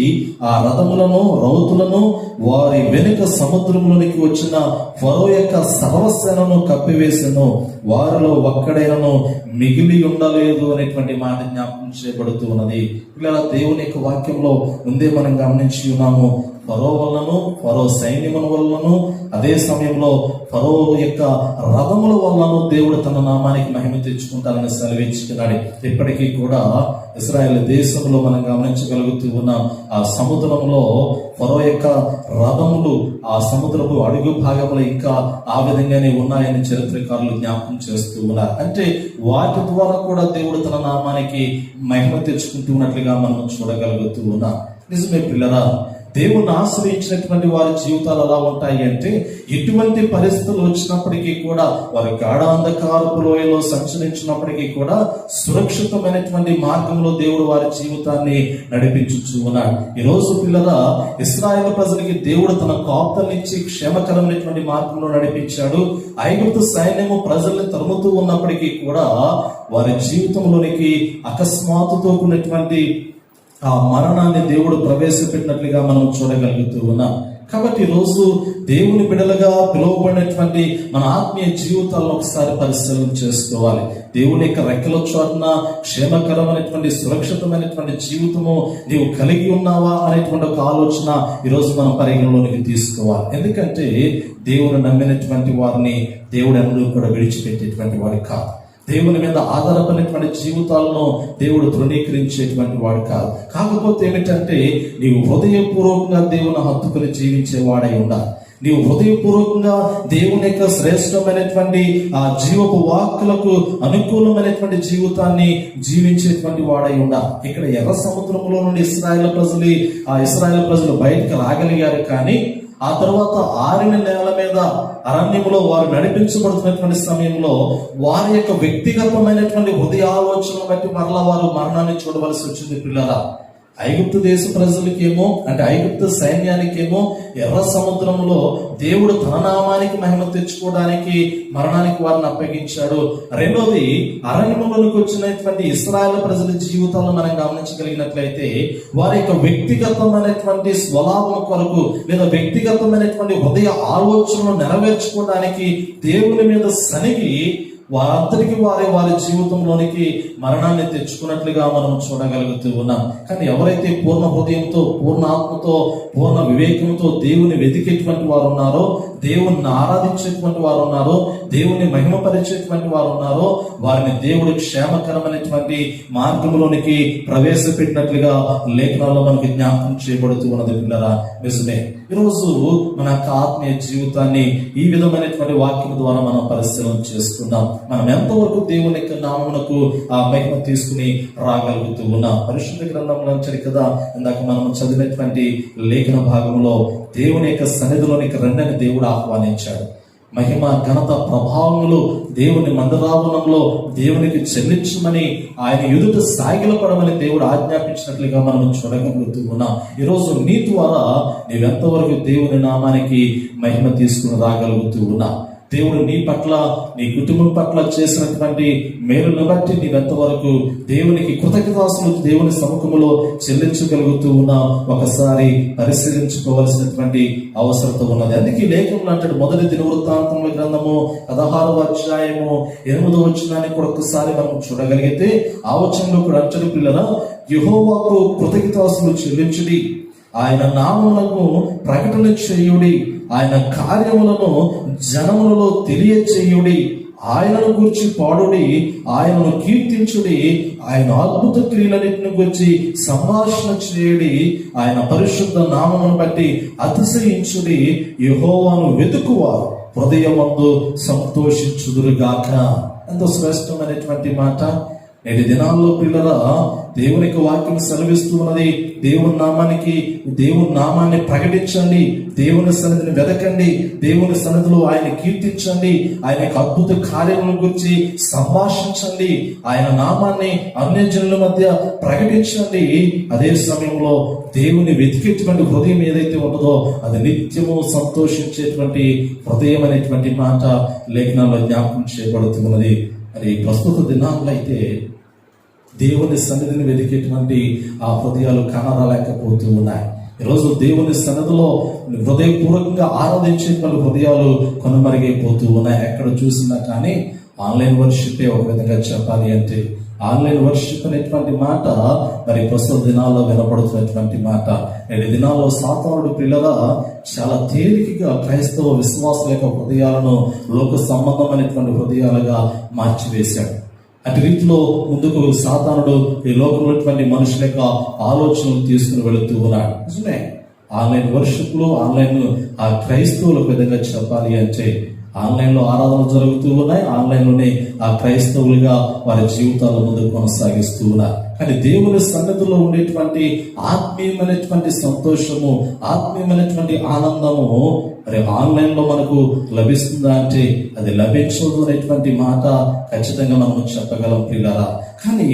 A: ఆ రథములను, రౌతులను వారి వెనుక సముద్రంలోనికి వచ్చిన ఫరో యొక్క సర్వసేనను కప్పివేసెను, వారిలో ఒక్కడైనను మిగిలి ఉండలేదు అనేటువంటి మాట జ్ఞాపకం చేయబడుతూ ఉన్నది. ఇలా దేవుని యొక్క వాక్యంలో ముందే ముందే మనం గమనించి ఉన్నాము. ఫరో వలనను, ఫరో సైన్యముల వలనను, అదే సమయంలో ఫరో యొక్క రథముల వలనను దేవుడు తన నామానికి మహిమ తెచ్చుకుంటారని సెలవిచ్చుకున్నాడు. ఇప్పటికీ కూడా ఇశ్రాయేల్ దేశంలో మనం గమనించగలుగుతూ ఉన్నాం. ఆ సముద్రంలో ఫరో యొక్క రథములు ఆ సముద్రపు అడుగు భాగంలో ఇంకా ఆ విధంగానే ఉన్నాయని చరిత్రకారులు జ్ఞాపకం చేస్తూ ఉన్నారు. అంటే వాటి ద్వారా కూడా దేవుడు తన నామానికి మహిమ తెచ్చుకుంటూ ఉన్నట్లుగా మనం చూడగలుగుతూ ఉన్నాం. నిజమే పిల్లరా, దేవుణ్ణి ఆశ్రయించినటువంటి వారి జీవితాలు ఎలా ఉంటాయి అంటే, ఎటువంటి పరిస్థితులు వచ్చినప్పటికీ కూడా, వారి గాఢాంధకారపు లోయలో సంచరించినప్పటికీ కూడా సురక్షితమైనటువంటి మార్గంలో దేవుడు వారి జీవితాన్ని నడిపించుచూ ఉన్నాడు. ఈరోజు పిల్లరా, ఇశ్రాయేలు ప్రజలకి దేవుడు తన కాపుదలనిచ్చి క్షేమకరమైనటువంటి మార్గంలో నడిపించాడు. ఐగుప్తు సైన్యము ప్రజల్ని తరుముతూ ఉన్నప్పటికీ కూడా వారి జీవితంలోనికి అకస్మాత్తుతో కూడినటువంటి ఆ మరణాన్ని దేవుడు ప్రవేశపెట్టినట్లుగా మనం చూడగలుగుతూ ఉన్నాం. కాబట్టి ఈరోజు దేవుని బిడ్డలుగా పిలువబడినటువంటి మన ఆత్మీయ జీవితాలను ఒకసారి పరిశీలన చేసుకోవాలి. దేవుని యొక్క రెక్కల చోటున క్షేమకరమైనటువంటి సురక్షితమైనటువంటి జీవితము నీవు కలిగి ఉన్నావా అనేటువంటి ఒక ఆలోచన ఈరోజు మనం పరిగణలోనికి తీసుకోవాలి. ఎందుకంటే దేవుని నమ్మినటువంటి వారిని దేవుడు ఎన్నడూ కూడా విడిచిపెట్టేటువంటి వాడు కాదు. దేవుని మీద ఆధారపడినటువంటి జీవితాలను దేవుడు తృణీకరించేటువంటి వాడు కాదు. కాకపోతే ఏమిటంటే, నీవు హృదయపూర్వకంగా దేవుని హత్తుకుని జీవించే వాడై ఉండాలి. నీవు హృదయపూర్వకంగా దేవుని యొక్క శ్రేష్టమైనటువంటి ఆ జీవపు వాక్కులకు అనుకూలమైనటువంటి జీవితాన్ని జీవించేటువంటి వాడై ఉండాలి. ఇక్కడ ఎర్ర సముద్రంలో నుండి ఇశ్రాయేలు ప్రజలు బయటకు రాగలిగారు. కానీ ఆ తర్వాత ఆరిన నేల మీద అరణ్యంలో వారు నడిపించబడుతున్నటువంటి సమయంలో వారి యొక్క వ్యక్తిగతమైనటువంటి హృదయ ఆలోచనలు బట్టి మరలా వారు మరణాన్ని చూడవలసి వచ్చింది. పిల్లరా, ఐగుప్తు దేశ ప్రజలకేమో, అంటే ఐగుప్తు సైన్యానికేమో ఎర్ర సముద్రంలో దేవుడు తన నామానికి మహిమ తెచ్చుకోవడానికి మరణానికి వారిని అప్పగించాడు. రెండోది, అరణ్యంలోనికి వచ్చినటువంటి ఇశ్రాయేలు ప్రజల జీవితాలను మనం గమనించగలిగినట్లయితే వారి యొక్క వ్యక్తిగతమైనటువంటి స్వలాభం కొరకు లేదా వ్యక్తిగతమైనటువంటి హృదయ ఆలోచనలు నెరవేర్చుకోవడానికి దేవుని మీద సనిగి వారందరికీ వారి జీవితంలోనికి మరణాన్ని తెచ్చుకున్నట్లుగా మనం చూడగలుగుతూ ఉన్నాం. కానీ ఎవరైతే పూర్ణ హృదయంతో, పూర్ణ ఆత్మతో, పూర్ణ వివేకంతో దేవుని వెతికేటువంటి వారు ఉన్నారో, దేవుణ్ణి ఆరాధించేటువంటి వారు ఉన్నారో, దేవుని మహిమపరిచేటువంటి వారు ఉన్నారో, వారిని దేవుడు క్షేమకరమైనటువంటి మార్గంలోనికి ప్రవేశపెట్టినట్లుగా లేఖనాల్లో మనకి జ్ఞాపకం చేయబడుతూ ఉన్నది. పిల్లరా, నిజమే. ఈరోజు మన ఆత్మీయ జీవితాన్ని ఈ విధమైనటువంటి వాక్యం ద్వారా మనం పరిశీలన చేసుకుందాం. మనం ఎంతవరకు దేవుని యొక్క నామమునకు ఆ మహిమ తీసుకుని రాగలుగుతూ ఉన్నాం. పరిశుద్ధ గ్రంథంలో కదా ఇందాక మనం చదివినటువంటి లేఖన భాగంలో దేవుని యొక్క సన్నిధిలోనికి రండని దేవుడు ఆహ్వానించాడు. మహిమ, ఘనత, ప్రభావములు దేవుని మందరావనంలో దేవునికి చెల్లించమని ఆయన ఎదుట సాగిలపడమని దేవుడు ఆజ్ఞాపించినట్లుగా మనం చూడగలుగుతూ ఉన్నాం. ఈరోజు నీ ద్వారా నీవెంతవరకు దేవుని నామానికి మహిమ తీసుకుని రాగలుగుతూ ఉన్నా? దేవుడు నీ పట్ల, నీ కుటుంబం పట్ల చేసినటువంటి మేలును బట్టి నీవెంతవరకు దేవునికి కృతజ్ఞతాస్తులు దేవుని సముఖములో చెల్లించగలుగుతూ ఉన్నా ఒకసారి పరిశీలించుకోవాల్సినటువంటి అవసరత ఉన్నది. అందుకే లేఖనంలో అంటాడు, మొదటి దినవృత్తాంతముల గ్రంథము 16వ అధ్యాయము 8వ వచనాన్ని కూడా ఒకసారి మనం చూడగలిగితే ఆ వచనంలో కూడా అంటాడు, పిల్లరా, యెహోవాకు కృతజ్ఞతాస్తులు చెల్లించుడి, ఆయన నామములను ప్రకటన చేయుడి, ఆయన కార్యములను జనములలో తెలియచేయుడి, ఆయనను గురించి పాడుడి, ఆయనను కీర్తించుడి, ఆయన అద్భుత క్రియలన్నిటిని గురించి సంభాషణ చేయుడి, ఆయన పరిశుద్ధ నామమును బట్టి అతిశయించుడి, యెహోవాను వెతుకువారు హృదయమందు సంతోషించుదురుగాక. ఎంతో శ్రేష్టమైనటువంటి మాట. నేటి దినాల్లో పిల్లల దేవుని వాక్యం సెలవిస్తూ ఉన్నది, దేవుని నామాన్ని ప్రకటించండి, దేవుని సన్నిధిని వెదకండి, దేవుని సన్నిధిలో ఆయన కీర్తించండి, ఆయన యొక్క అద్భుత కార్యముల గురించి సంభాషించండి, ఆయన నామాన్ని అన్యజనుల మధ్య ప్రకటించండి. అదే సమయంలో దేవుని వెతికేటువంటి హృదయం ఏదైతే ఉంటుందో అది నిత్యము సంతోషించేటువంటి హృదయం అనేటువంటి మాట లేఖనాల్లో జ్ఞాపకం చేయబడుతున్నది. మరి ప్రస్తుత దినాల్లో అయితే దేవుని సన్నిధిని వెతికేటువంటి ఆ హృదయాలు కనరాలేకపోతూ ఉన్నాయి. ఈరోజు దేవుని సన్నిధిలో హృదయపూర్వకంగా ఆరాధించే పలు హృదయాలు కొనుమరుగైపోతూ ఉన్నాయి. ఎక్కడ చూసినా కానీ ఆన్లైన్ వర్షిపే ఒక విధంగా చెప్పాలి అంటే ఆన్లైన్ వర్షిప్ అనేటువంటి మాట మరి ప్రస్తుత దినాల్లో వినపడుతున్నటువంటి మాట. నేటి దినాల్లో సాతానుడు పిల్లల చాలా తేలికగా క్రైస్తవ విశ్వాసుల యొక్క హృదయాలను లోక సంబంధమైనటువంటి హృదయాలుగా మార్చివేశాడు. అటు రీతిలో ముందుకు సాతానుడు ఈ లోకంలో మనుషుల యొక్క ఆలోచనలు తీసుకుని వెళుతూ ఉన్నాడు. నిజమే, ఆన్లైన్ వర్షిప్లో ఆన్లైన్ ఆ క్రైస్తవులకు విధంగా చెప్పాలి అంటే ఆన్లైన్లో ఆరాధనలు జరుగుతూ ఉన్నాయి, ఆన్లైన్లోనే ఆ క్రైస్తవులుగా వారి జీవితాల ముందు కొనసాగిస్తూ ఉన్నారు. కానీ దేవుని సన్నిధిలో ఉండేటువంటి ఆత్మీయమైనటువంటి సంతోషము, ఆత్మీయమైనటువంటి ఆనందము మరి ఆన్లైన్లో మనకు లభిస్తుందా అంటే అది లభించదు అనేటువంటి మాట ఖచ్చితంగా మనం చెప్పగలం ప్రియులారా. కానీ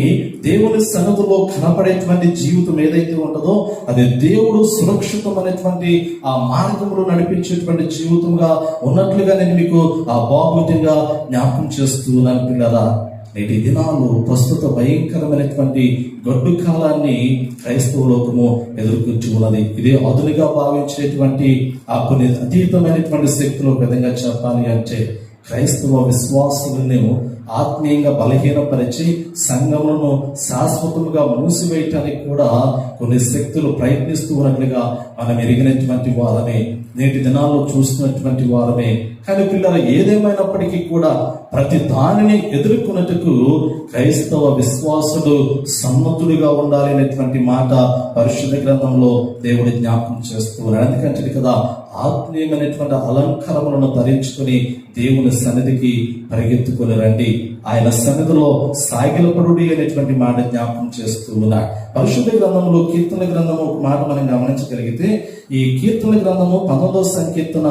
A: దేవుని సన్నిధిలో కనపడేటువంటి జీవితం ఏదైతే ఉంటుందో అది దేవుడు సురక్షితమైనటువంటి ఆ మార్గంలో నడిపించేటువంటి జీవితంగా ఉన్నట్లుగా నేను మీకు ఆ బాహుతంగా జ్ఞాపకం చేస్తూ ఉన్నాను పిల్లరా. నేటి దినాలు ప్రస్తుత భయంకరమైనటువంటి గడ్డు కాలాన్ని క్రైస్తవ లోకము ఎదుర్కొంటూ ఉన్నది. ఇదే అదునుగా భావించేటువంటి ఆ కొన్ని అతీతమైనటువంటి శక్తులు విధంగా చెప్పాలి అంటే క్రైస్తవ విశ్వాసులను ఆత్మీయంగా బలహీనపరిచి సంఘములను శాశ్వతముగా మూసివేయటానికి కూడా కొన్ని శక్తులు ప్రయత్నిస్తూ ఉన్నట్లుగా మనం ఎరిగినటువంటి వారమే, నేటి దినాల్లో చూస్తున్నటువంటి వారమే. కానీ పిల్లలు ఏదేమైనప్పటికీ కూడా ప్రతి దానిని ఎదుర్కొన్నట్టుకు క్రైస్తవ విశ్వాసుడు సన్నద్ధుడిగా ఉండాలి అనేటువంటి మాట పరిశుద్ధ గ్రంథంలో దేవుడి జ్ఞాపకం చేస్తూ ఉన్నాడు. ఎందుకంటే కదా ఆత్మీయమైనటువంటి అలంకారములను ధరించుకొని దేవుని సన్నిధికి పరిగెత్తుకొని రండి, ఆయన సన్నిధిలో సాగిలపడుడి అనేటువంటి మాట జ్ఞాపకం చేస్తూ ఉన్నాడు. పరిశుద్ధ గ్రంథంలో కీర్తన గ్రంథము ఒక మాట మనం గమనించగలిగితే ఈ కీర్తన గ్రంథము 19వ సంకీర్తన,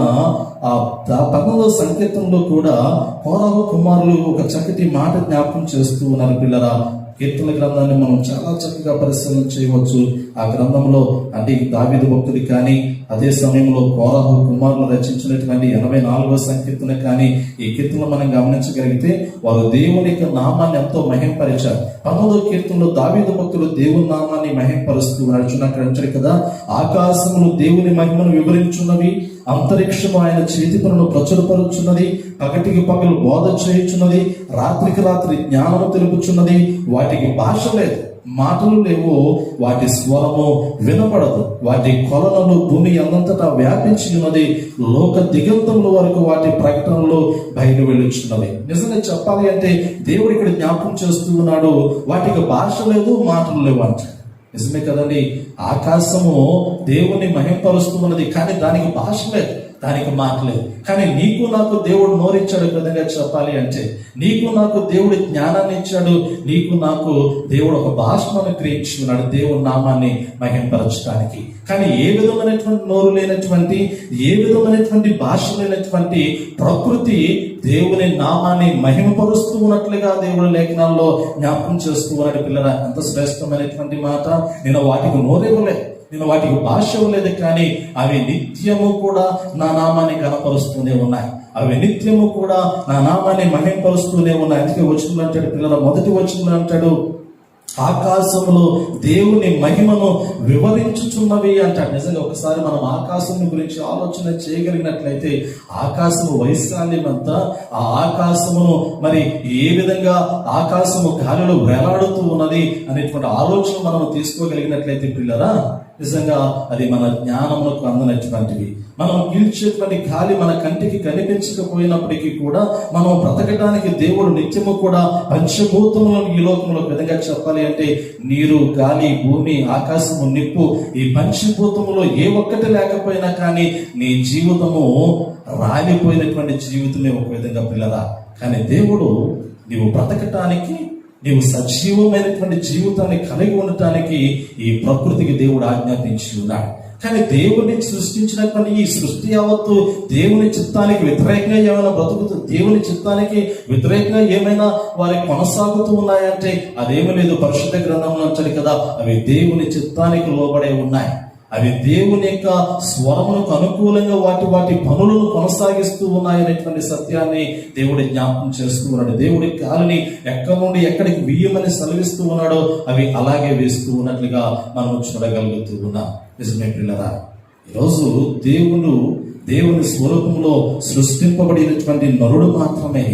A: ఆ 19వ సంకీర్తనలో కూడా కోరహు కుమారులు ఒక చక్కటి మాట జ్ఞాపకం చేస్తూ ఉన్నారు పిల్లరా. కీర్తన గ్రంథాన్ని మనం చాలా చక్కగా పరిశీలన చేయవచ్చు. ఆ గ్రంథంలో అంటే దావీదు భక్తుడి కానీ అదే సమయంలో కోరహు కుమారులు రచించినటువంటి 84వ సంకీర్తన కానీ ఈ కీర్తనలు మనం గమనించగలిగితే వారు దేవుని యొక్క నామాన్ని ఎంతో మహింపరిచారు. 19వ కీర్తనలో దావీదు భక్తుడు దేవుని నామాన్ని మహింపరుస్తూ నడుచున్నక్కడ కదా, ఆకాశములు దేవుని మహిమను వివరించున్నవి, అంతరిక్షము ఆయన చేతి పనులను ప్రచురపరుచున్నది, పగటికి పగలు బోధ చేయుచున్నది, రాత్రికి రాత్రి జ్ఞానము తెలుపుచున్నది. వాటికి భాష లేదు, మాటలు లేవు, వాటి స్వరము వినపడదు, వాటి కొలనలు భూమి అందంతటా వ్యాపించి ఉన్నది, లోక దిగంతముల వరకు వాటి ప్రకటనలు బయలు వెళ్ళుచున్నవి. నిజంగా చెప్పాలి అంటే దేవుడు ఇక్కడ జ్ఞాపకం చేస్తూ ఉన్నాడు, వాటికి భాష లేదు, మాటలు లేవు అంటే. నిజమే కదండి, ఆకాశము దేవుని మహింపరుస్తూ ఉన్నది కానీ దానికి భాష లేదు, దానికి మాట లేదు. కానీ నీకు నాకు దేవుడు నోరిచ్చాడు విధంగా చెప్పాలి అంటే, నీకు నాకు దేవుడు జ్ఞానాన్ని ఇచ్చాడు, నీకు నాకు దేవుడు ఒక భాషను అనుగ్రహించుకున్నాడు దేవుని నామాన్ని మహింపరచడానికి. కానీ ఏ విధమైనటువంటి నోరు లేనటువంటి, ఏ విధమైనటువంటి భాష లేనటువంటి ప్రకృతి దేవుని నామాన్ని మహిమపరుస్తూ ఉన్నట్లుగా దేవుడు లేఖనాల్లో జ్ఞాపకం చేస్తూ ఉన్నాడు పిల్లరా. ఎంత శ్రేష్టమైనటువంటి మాట. నేను వాటికి నోరేవలేదు, నేను వాటికి భాష ఇవ్వలేదు, కానీ అవి నిత్యము కూడా నా నామాన్ని కనపరుస్తూనే ఉన్నాయి, అవి నిత్యము కూడా నా నామాన్ని మహింపరుస్తూనే ఉన్నాయి. అందుకే వచనంలో అంటాడు పిల్లల, మొదటి వచనంలో అంటాడు ఆకాశములో దేవుని మహిమను వివరించుచున్నవి అంటాడు. నిజంగా ఒకసారి మనం ఆకాశం గురించి ఆలోచన చేయగలిగినట్లయితే ఆకాశము వైశాల్యం అంతా, ఆ ఆకాశమును మరి ఏ విధంగా ఆకాశము గాలిలో వేలాడుతూ ఉన్నది అనేటువంటి ఆలోచన మనం తీసుకోగలిగినట్లయితే పిల్లరా, నిజంగా అది మన జ్ఞానములకు అందనటువంటివి. మనం పీల్చేటువంటి గాలి మన కంటికి కనిపించకపోయినప్పటికీ కూడా మనం బ్రతకడానికి దేవుడు నిత్యము కూడా పంచభూతములను ఈ లోకంలో విధంగా చెప్పాలి అంటే నీరు, గాలి, భూమి, ఆకాశము, నిప్పు, ఈ పంచభూతములో ఏ ఒక్కటి లేకపోయినా కానీ నీ జీవితము రాలిపోయినటువంటి జీవితమే ఒక విధంగా పిల్లరా. కానీ దేవుడు నీవు బ్రతకటానికి, నీవు సజీవమైనటువంటి జీవితాన్ని కలిగి ఉండటానికి ఈ ప్రకృతికి దేవుడు ఆజ్ఞాపించి ఉన్నాడు. కానీ దేవుని సృష్టించినటువంటి ఈ సృష్టి యావత్తు దేవుని చిత్తానికి వ్యతిరేకంగా ఏమైనా బ్రతుకుతుంది, దేవుని చిత్తానికి వ్యతిరేకంగా ఏమైనా వారి కొనసాగుతూ ఉన్నాయంటే అదేమీ లేదు. పరిశుద్ధ గ్రంథంలో అంటాడు కదా, అవి దేవుని చిత్తానికి లోబడే ఉన్నాయి, అవి దేవుని యొక్క స్వరములకు అనుకూలంగా వాటి పనులను కొనసాగిస్తూ ఉన్నాయనేటువంటి సత్యాన్ని దేవుడి జ్ఞాపకం చేస్తూ ఉన్నాడు. దేవుడి గాలిని ఎక్కడి నుండి ఎక్కడికి వీయమని సెలవిస్తూ ఉన్నాడో అవి అలాగే వేస్తూ ఉన్నట్లుగా మనం చూడగలుగుతూ ఉన్నాం. నిజమే పిల్లరా, ఈరోజు దేవుని స్వరూపంలో సృష్టింపబడినటువంటి నరుడు మాత్రమే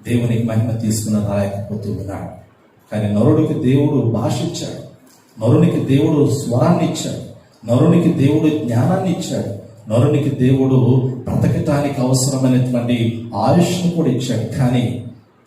A: దేవునికి మహిమ తీసుకుని రాలేకపోతూ ఉన్నాడు. కానీ నరుడికి దేవుడు భాష ఇచ్చాడు, నరునికి దేవుడు స్వరాన్ని ఇచ్చాడు, నరునికి దేవుడు జ్ఞానాన్ని ఇచ్చాడు, నరునికి దేవుడు బ్రతకటానికి అవసరమైనటువంటి ఆయుష్ను కూడా ఇచ్చాడు. కానీ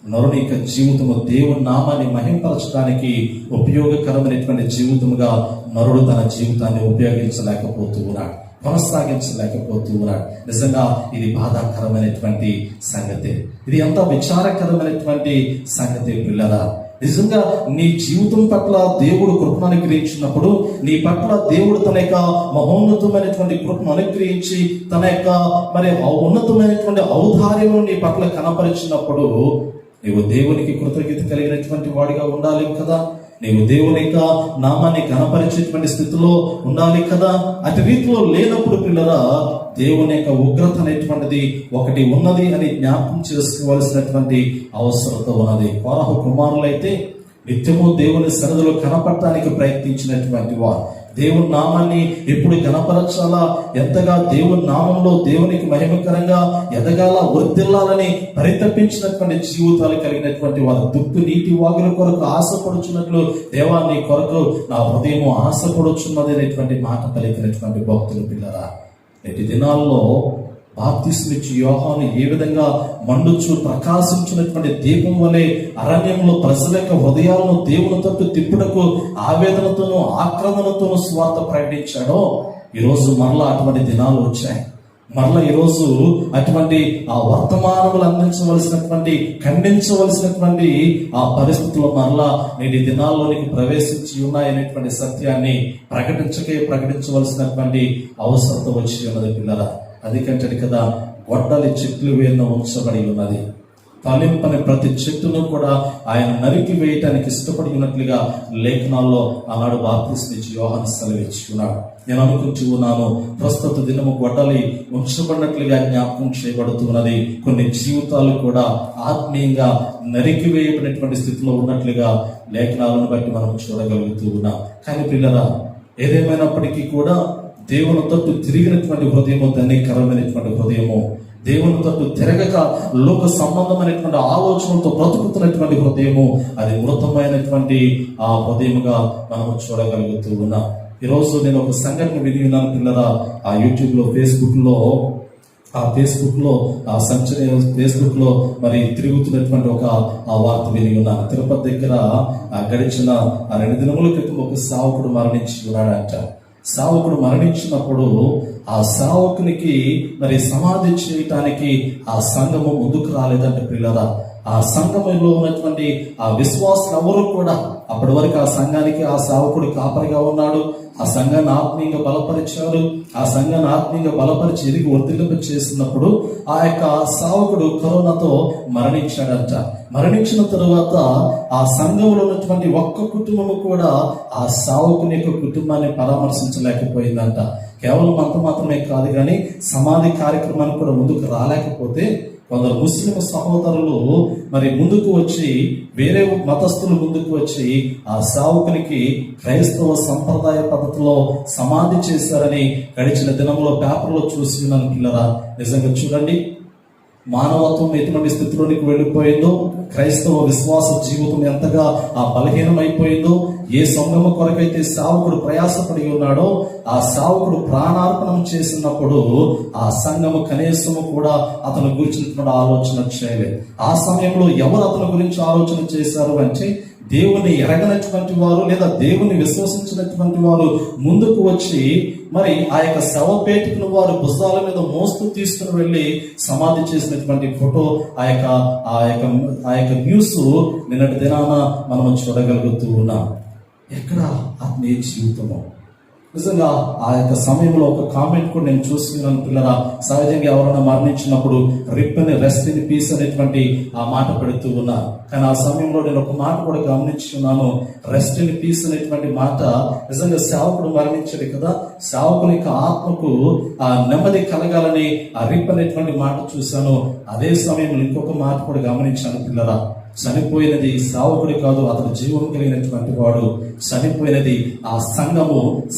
A: నరుని యొక్క జీవితము దేవుని నామాన్ని మహింపరచడానికి ఉపయోగకరమైనటువంటి జీవితముగా నరుడు తన జీవితాన్ని ఉపయోగించలేకపోతూ ఉన్నాడు, కొనసాగించలేకపోతూ ఉన్నాడు. నిజంగా ఇది బాధాకరమైనటువంటి సంగతి, ఇది ఎంత విచారకరమైనటువంటి సంగతి పిల్లరా. నిజంగా నీ జీవితం పట్ల దేవుడు కృపను అనుగ్రహించినప్పుడు, నీ పట్ల దేవుడు తన యొక్క మహోన్నతమైనటువంటి కృపను అనుగ్రహించి తన యొక్క మరి ఉన్నతమైనటువంటి ఔదార్యమును నీ పట్ల కనపరిచినప్పుడు నీవు దేవునికి కృతజ్ఞత కలిగినటువంటి వాడిగా ఉండాలి కదా. నీవు దేవుని యొక్క నామాన్ని కనపరిచేటువంటి స్థితిలో ఉండాలి కదా. అటు రీతిలో లేనప్పుడు పిల్లరా, దేవుని యొక్క ఉగ్రత అనేటువంటిది ఒకటి ఉన్నది అని జ్ఞాపకం చేసుకోవాల్సినటువంటి అవసరత ఉన్నది. కోరహు కుమారులైతే నిత్యము దేవుని సన్నిధిలో కనపడటానికి ప్రయత్నించినటువంటి వారు, దేవుని నామాన్ని ఎప్పుడు కనపరచాలా, ఎంతగా దేవుని నామంలో దేవునికి మహిమకరంగా ఎదగాల, వర్ధిల్లాలని పరితపించినటువంటి జీవితాలు కలిగినటువంటి వారు, దుక్కు నీటి వాగుల కొరకు ఆశపడుచున్నట్లు దేవాన్ని కొరకు నా హృదయం ఆశపడుచున్నది అనేటువంటి మాట కలిగినటువంటి భక్తులు పిల్లరా. నేటి దినాల్లో బాప్తిస్మిచ్చి యోహాను ఏ విధంగా మండుచు ప్రకాశించినటువంటి దీపం వలె అరణ్యంలో ప్రజల యొక్క హృదయాలను దేవుని తట్టు తిప్పుటకు ఆవేదనతోనూ ఆక్రందనతోనూ స్వార్థ ప్రకటించాడో, ఈరోజు మరలా అటువంటి దినాలు వచ్చాయి. మరలా ఈరోజు అటువంటి ఆ వర్తమానములు అందించవలసినటువంటి, ఖండించవలసినటువంటి ఆ పరిస్థితుల్లో మరలా నేటి దినాల్లోనికి ప్రవేశించి ఉన్నాయనేటువంటి సత్యాన్ని ప్రకటించవలసినటువంటి అవసరత వచ్చి ఉన్నది పిల్లరా. అందుకంటే కదా గొడ్డలి చెట్లు వేరున ఉంచబడి ఉన్నది. తలింపని ప్రతి చెట్టును కూడా ఆయన నరికి వేయటానికి ఇష్టపడి ఉన్నట్లుగా లేఖనాల్లో ఆనాడు బాప్తిస్మిచ్చి యోహాను సెలవిచ్చి ఉన్నాడు. నేను అనుకుంటూ ఉన్నాను, ప్రస్తుత దినము గొడ్డలి ఉంచబడినట్లుగా జ్ఞాపకం చేయబడుతున్నది. కొన్ని జీవితాలు కూడా ఆత్మీయంగా నరికి వేయబడినటువంటి స్థితిలో ఉన్నట్లుగా లేఖనాలను బట్టి మనం చూడగలుగుతూ ఉన్నాం. కానీ పిల్లరా, ఏదేమైనప్పటికీ కూడా దేవుని తట్టు తిరిగినటువంటి హృదయము ధన్యకరమైనటువంటి హృదయము, దేవుని తట్టు తిరగక లోక సంబంధమైనటువంటి ఆలోచనలతో బ్రతుకుతున్నటువంటి హృదయము, అది మృతమైనటువంటి ఆ హృదయముగా మనము చూడగలుగుతూ ఉన్నాం. ఈరోజు నేను ఒక సంఘటన విని ఉన్నాను పిల్లరా. ఆ యూట్యూబ్లో ఫేస్బుక్ లో మరి తిరుగుతున్నటువంటి ఒక వార్త విని ఉన్నాను. తిరుపతి దగ్గర గడిచిన 2 దినముల క్రితం ఒక సేవకుడు మరణించి ఉన్నాడంట. సేవకుడు మరణించినప్పుడు ఆ సేవకునికి మరి సమాధి చేయటానికి ఆ సంఘము ముందుకు రాలేదంటే పిల్లరా. ఆ సంఘములో ఉన్నటువంటి ఆ విశ్వాసులు ఎవరు కూడా అప్పటి వరకు ఆ సంఘానికి ఆ సేవకుడు కాపరిగా ఉన్నాడు. ఆ సంఘాన్ని ఆత్మీయంగా బలపరిచారు. ఆ సంఘాన్ని ఆత్మీయంగా బలపరిచి ఎదిగి వర్ధిల్లింప చేసినప్పుడు ఆ యొక్క సేవకుడు కరోనాతో మరణించాడంట. మరణించిన తరువాత ఆ సంఘంలో ఉన్నటువంటి ఒక్క కుటుంబము కూడా ఆ సేవకుని యొక్క కుటుంబాన్ని పరామర్శించలేకపోయిందంట. కేవలం అంత మాత్రమే కాదు, కానీ సమాధి కార్యక్రమానికి కూడా ముందుకు రాలేకపోతే కొందరు ముస్లిం సహోదరులు మరి ముందుకు వచ్చి, వేరే మతస్థులు ముందుకు వచ్చి ఆ సేవకునికి క్రైస్తవ సంప్రదాయ పద్ధతిలో సమాధి చేశారని గడిచిన దినంలో పేపర్లో చూసి ఉన్నాను పిల్లరా. నిజంగా చూడండి, మానవత్వం ఎటువంటి స్థితిలోనికి వెళ్ళిపోయిందో, క్రైస్తవ విశ్వాస జీవితం ఎంతగా ఆ బలహీనమైపోయిందో, ఏ సంఘము కొరకైతే సేవకుడు ప్రయాసపడి ఉన్నాడో ఆ సేవకుడు ప్రాణార్పణం చేసినప్పుడు ఆ సంఘము కనీసము కూడా అతని గురించినటువంటి ఆలోచన చేయలేదు. ఆ సమయంలో ఎవరు అతని గురించి ఆలోచన చేశారు అంటే, దేవుని ఎరగనటువంటి వారు లేదా దేవుని విశ్వసించినటువంటి వారు ముందుకు వచ్చి మరి ఆ యొక్క శవపేటికను వారు భుజాల మీద మోస్తూ తీసుకుని వెళ్ళి సమాధి చేసినటువంటి ఫోటో ఆ యొక్క న్యూస్ నిన్నటి దినాన మనం చూడగలుగుతూ ఉన్నాం. ఎక్కడ ఆత్మీయ జీవితము? నిజంగా ఆ యొక్క సమయంలో ఒక కామెంట్ కూడా నేను చూస్తున్నాను పిల్లరా. సహజంగా ఎవరైనా మరణించినప్పుడు రెస్ట్ ఇన్ పీస్ అనేటువంటి ఆ మాట పెడుతూ ఉన్నారు. కానీ ఆ సమయంలో నేను ఒక మాట కూడా గమనించున్నాను. రెస్ట్ ఇన్ పీస్ అనేటువంటి మాట నిజంగా సేవకుడు మరణించాడు కదా, సేవకుని యొక్క ఆత్మకు ఆ నెమ్మది కలగాలని ఆ రిప్ అనేటువంటి మాట చూశాను. అదే సమయంలో ఇంకొక మాట కూడా గమనించాను పిల్లరా. చనిపోయినది సేవకుడి కాదు, అతను జీవం కలిగినటువంటి వాడు. చనిపోయినది ఆ